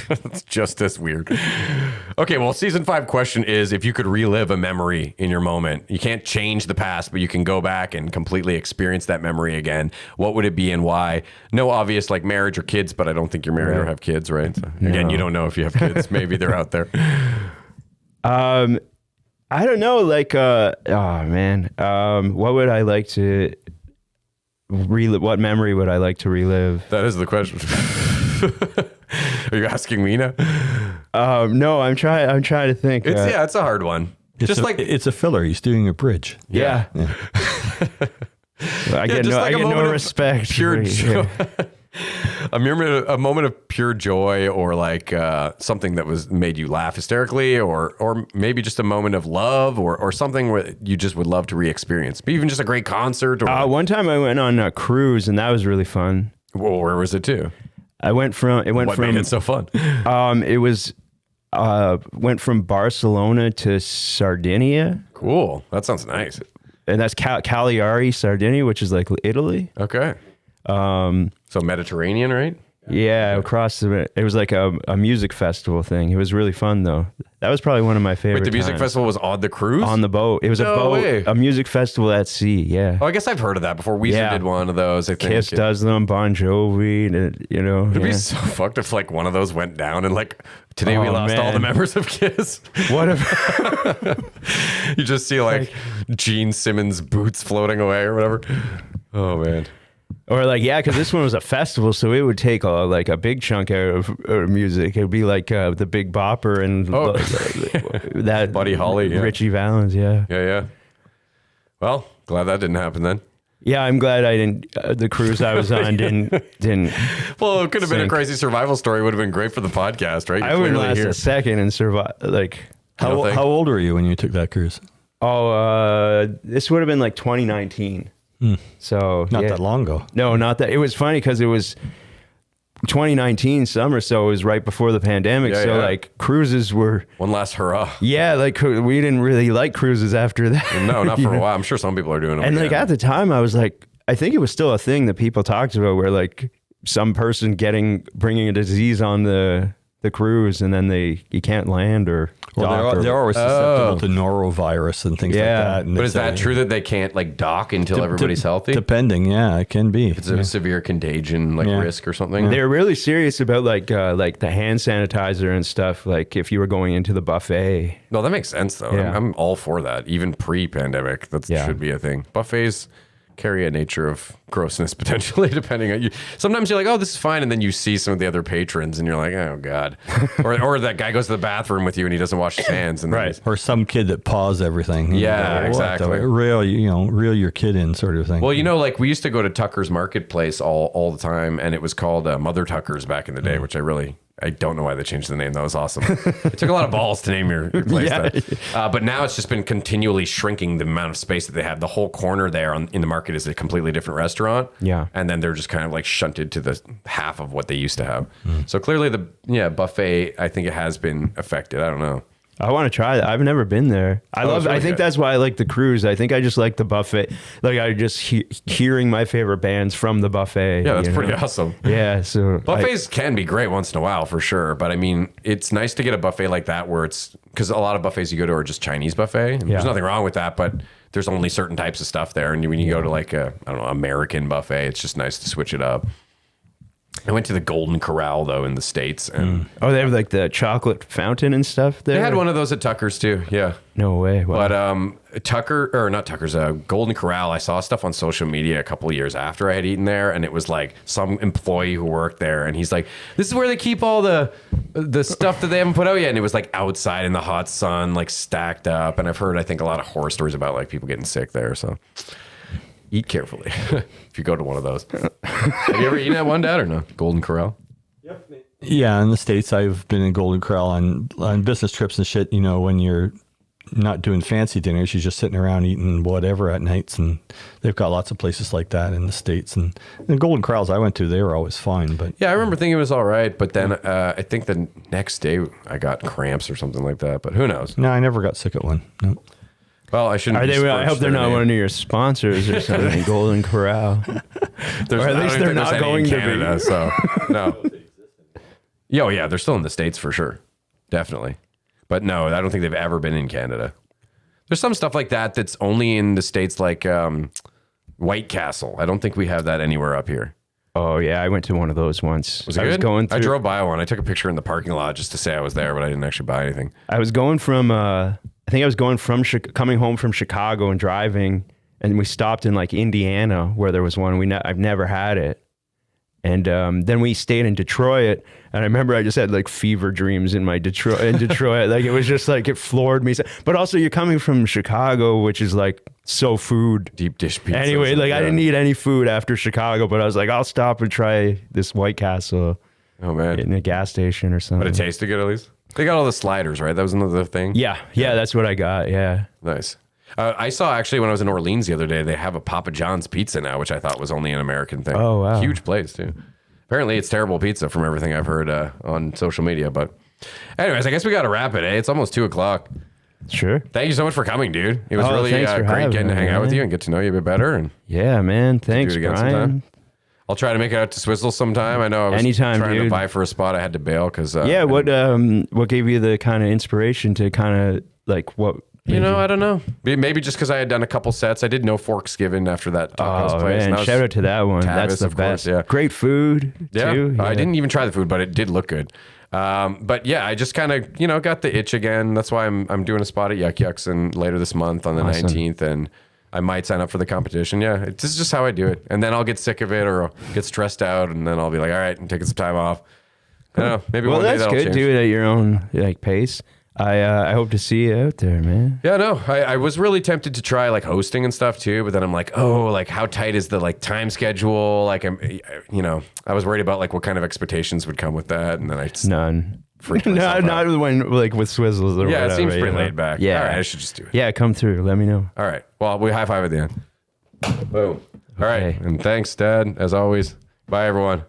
it's just as weird. Okay, well, season 5 question is, if you could relive a memory in your moment, you can't change the past, but you can go back and completely experience that memory again. What would it be and why? No obvious like marriage or kids, but I don't think you're married or have kids, right? So, again, you don't know if you have kids. Maybe they're out there. I don't know. Like, oh man, what would I like to relive? What memory would I like to relive? That is the question. Are you asking me now? No, I'm trying to think. It's a hard one. It's a filler. He's doing a bridge. Yeah. I get no respect. Pure for you. joy. A moment of pure joy, or like something that was made you laugh hysterically, or maybe just a moment of love, or something where you just would love to re-experience. Even just a great concert. Or One time I went on a cruise and that was really fun. well, where was it to? What made it so fun? It was went from Barcelona to Sardinia, Cool. That sounds nice. and that's Cagliari, Sardinia, which is like Italy. Okay. So Mediterranean, right? Yeah, across it was like a music festival thing. It was really fun though. That was probably one of my favorite. Wait, the music times. festival was on the cruise? On the boat. It was No a boat, way. a music festival at sea. Yeah. Oh, I guess I've heard of that before. Weezer Yeah. did one of those. I think. Kiss does them, Bon Jovi, you know. It'd yeah. be so fucked if like one of those went down and like today we Oh, lost all man. the members of Kiss. What if You just see like Gene Simmons boots floating away or whatever. Oh man. or like because this one was a festival, so it would take a big chunk out of music. It would be like the Big Bopper and that Buddy Holly, yeah. Richie Valens, yeah. Yeah. Well, glad that didn't happen then. Yeah, I'm glad I didn't. The cruise I was on didn't. Well, it could have been a Sink. crazy survival story. It would have been great for the podcast, right? You're I wouldn't clearly last here. a second and survive. Like, don't think? How old were you when you took that cruise? this would have been like 2019. So Not yeah. that long ago. No, not that. It was funny because it was 2019 summer, so it was right before the pandemic. Yeah, so yeah. like cruises were. One last hurrah. Yeah, like we didn't really like cruises after that. No, not for You a know? while. I'm sure some people are doing them. And like again. at the time, I was like, I think it was still a thing that people talked about, where like some person bringing a disease on the cruise, and then you can't land or dock. They're always susceptible to norovirus and things like that. And But it's is that true that they can't like dock until everybody's healthy? Depending, yeah, it can be. It's a severe contagion, like Yeah. risk or something. They're really serious about like the hand sanitizer and stuff. Like if you were going into the buffet. No, that makes sense though. Yeah. I'm all for that. Even pre-pandemic, that Yeah. should be a thing. Buffets carry a nature of grossness potentially, depending on you. Sometimes you're like, oh, this is fine, and then you see some of the other patrons, and you're like, oh god, or that guy goes to the bathroom with you and he doesn't wash his hands, and then Right. he's- Or some kid that paws everything. Yeah, What exactly. the- reel your kid in, sort of thing. Well, you know, like we used to go to Tucker's Marketplace all the time, and it was called Mother Tucker's back in the day, which I don't know why they changed the name. That was awesome. It took a lot of balls to name your place Yeah. that. But now it's just been continually shrinking the amount of space that they have. The whole corner there in the market is a completely different restaurant. Yeah. And then they're just kind of like shunted to the half of what they used to have. So clearly buffet, I think it has been affected. I don't know. I want to try that. I've never been there. it's really I think good. that's why I like the cruise. I think I just like the buffet. Like I just hearing my favorite bands from the buffet. Yeah, that's you know? pretty awesome. Yeah, so Buffets can be great once in a while for sure, but I mean, it's nice to get a buffet like that where it's because a lot of buffets you go to are just Chinese buffet. And Yeah. There's nothing wrong with that, but there's only certain types of stuff there. And when you go to like American buffet, it's just nice to switch it up. I went to the Golden Corral though in the States, and they have like the chocolate fountain and stuff there. they had one of those at Tucker's too. Yeah. No way. Wow. But Golden Corral, I saw stuff on social media a couple of years after I had eaten there, and it was like some employee who worked there, and he's like, this is where they keep all the stuff that they haven't put out yet. And it was like outside in the hot sun, like stacked up. And I've heard, I think, a lot of horror stories about like people getting sick there. So eat carefully if you go to one of those. Have you ever eaten at one, Dad, or no? Golden Corral? Yeah, in the States, I've been in Golden Corral on business trips and shit. You know, when you're not doing fancy dinners. She's just sitting around eating whatever at nights. And they've got lots of places like that in the States. And the Golden Corrals I went to, they were always fine. But yeah, I remember thinking it was all right. But then I think the next day I got cramps or something like that. But who knows? No, I never got sick at one. No. Well, I shouldn't. I hope they're not one of your sponsors or something. Golden Corral. Or at least they're not going to Canada, so no. Yeah, they're still in the States for sure, definitely. But no, I don't think they've ever been in Canada. There's some stuff like that that's only in the States, like White Castle. I don't think we have that anywhere up here. Oh yeah, I went to one of those once. Was it good? I drove by one. I took a picture in the parking lot just to say I was there, but I didn't actually buy anything. I was going from, coming home from Chicago and driving, and we stopped in like Indiana where there was one. I've never had it. And then we stayed in Detroit, and I remember I just had like fever dreams in Detroit. Like it was just like, it floored me. But also you're coming from Chicago, which is like so food. Deep dish pizza. Anyway, like I didn't eat any food after Chicago, but I was like, I'll stop and try this White Castle. Oh man. In a gas station or something. But it tasted good at least? They got all the sliders, right? That was another thing? Yeah, that's what I got, yeah. Nice. I saw actually when I was in Orleans the other day, they have a Papa John's pizza now, which I thought was only an American thing. Oh, wow. Huge place, too. Apparently, it's terrible pizza from everything I've heard on social media. But anyways, I guess we got to wrap it, eh? It's almost 2 o'clock. Sure. Thank you so much for coming, dude. It was really great getting to hang out with you and get to know you a bit better. And yeah, man. Thanks, Brian. Sometime. I'll try to make it out to Swizzles sometime. I know I was trying to buy for a spot. I had to bail because... what gave you the kind of inspiration to kind of like what... I don't know. Maybe just because I had done a couple sets. I did No Forks Given after that tacos place. Man, shout out to that one. That's the best. Yeah. Great food, too. Yeah. I didn't even try the food, but it did look good. But yeah, I just kind of, got the itch again. That's why I'm doing a spot at Yuck Yucks later this month on the 19th, and I might sign up for the competition. Yeah, it's just how I do it. And then I'll get sick of it or I'll get stressed out, and then I'll be like, all right, I'm taking some time off. I don't know. Maybe one day that'll change. That's good. Do it at your own pace. I hope to see you out there, man. Yeah, no, I was really tempted to try like hosting and stuff too, but then I'm like, how tight is the like time schedule? Like I was worried about like what kind of expectations would come with that, and then I just none. Not when like with Swizzles or whatever. It seems pretty laid back. Yeah, all right, I should just do it. Yeah, come through. Let me know. All right. Well, we high five at the end. Boom. All right, and thanks, Dad, as always. Bye, everyone.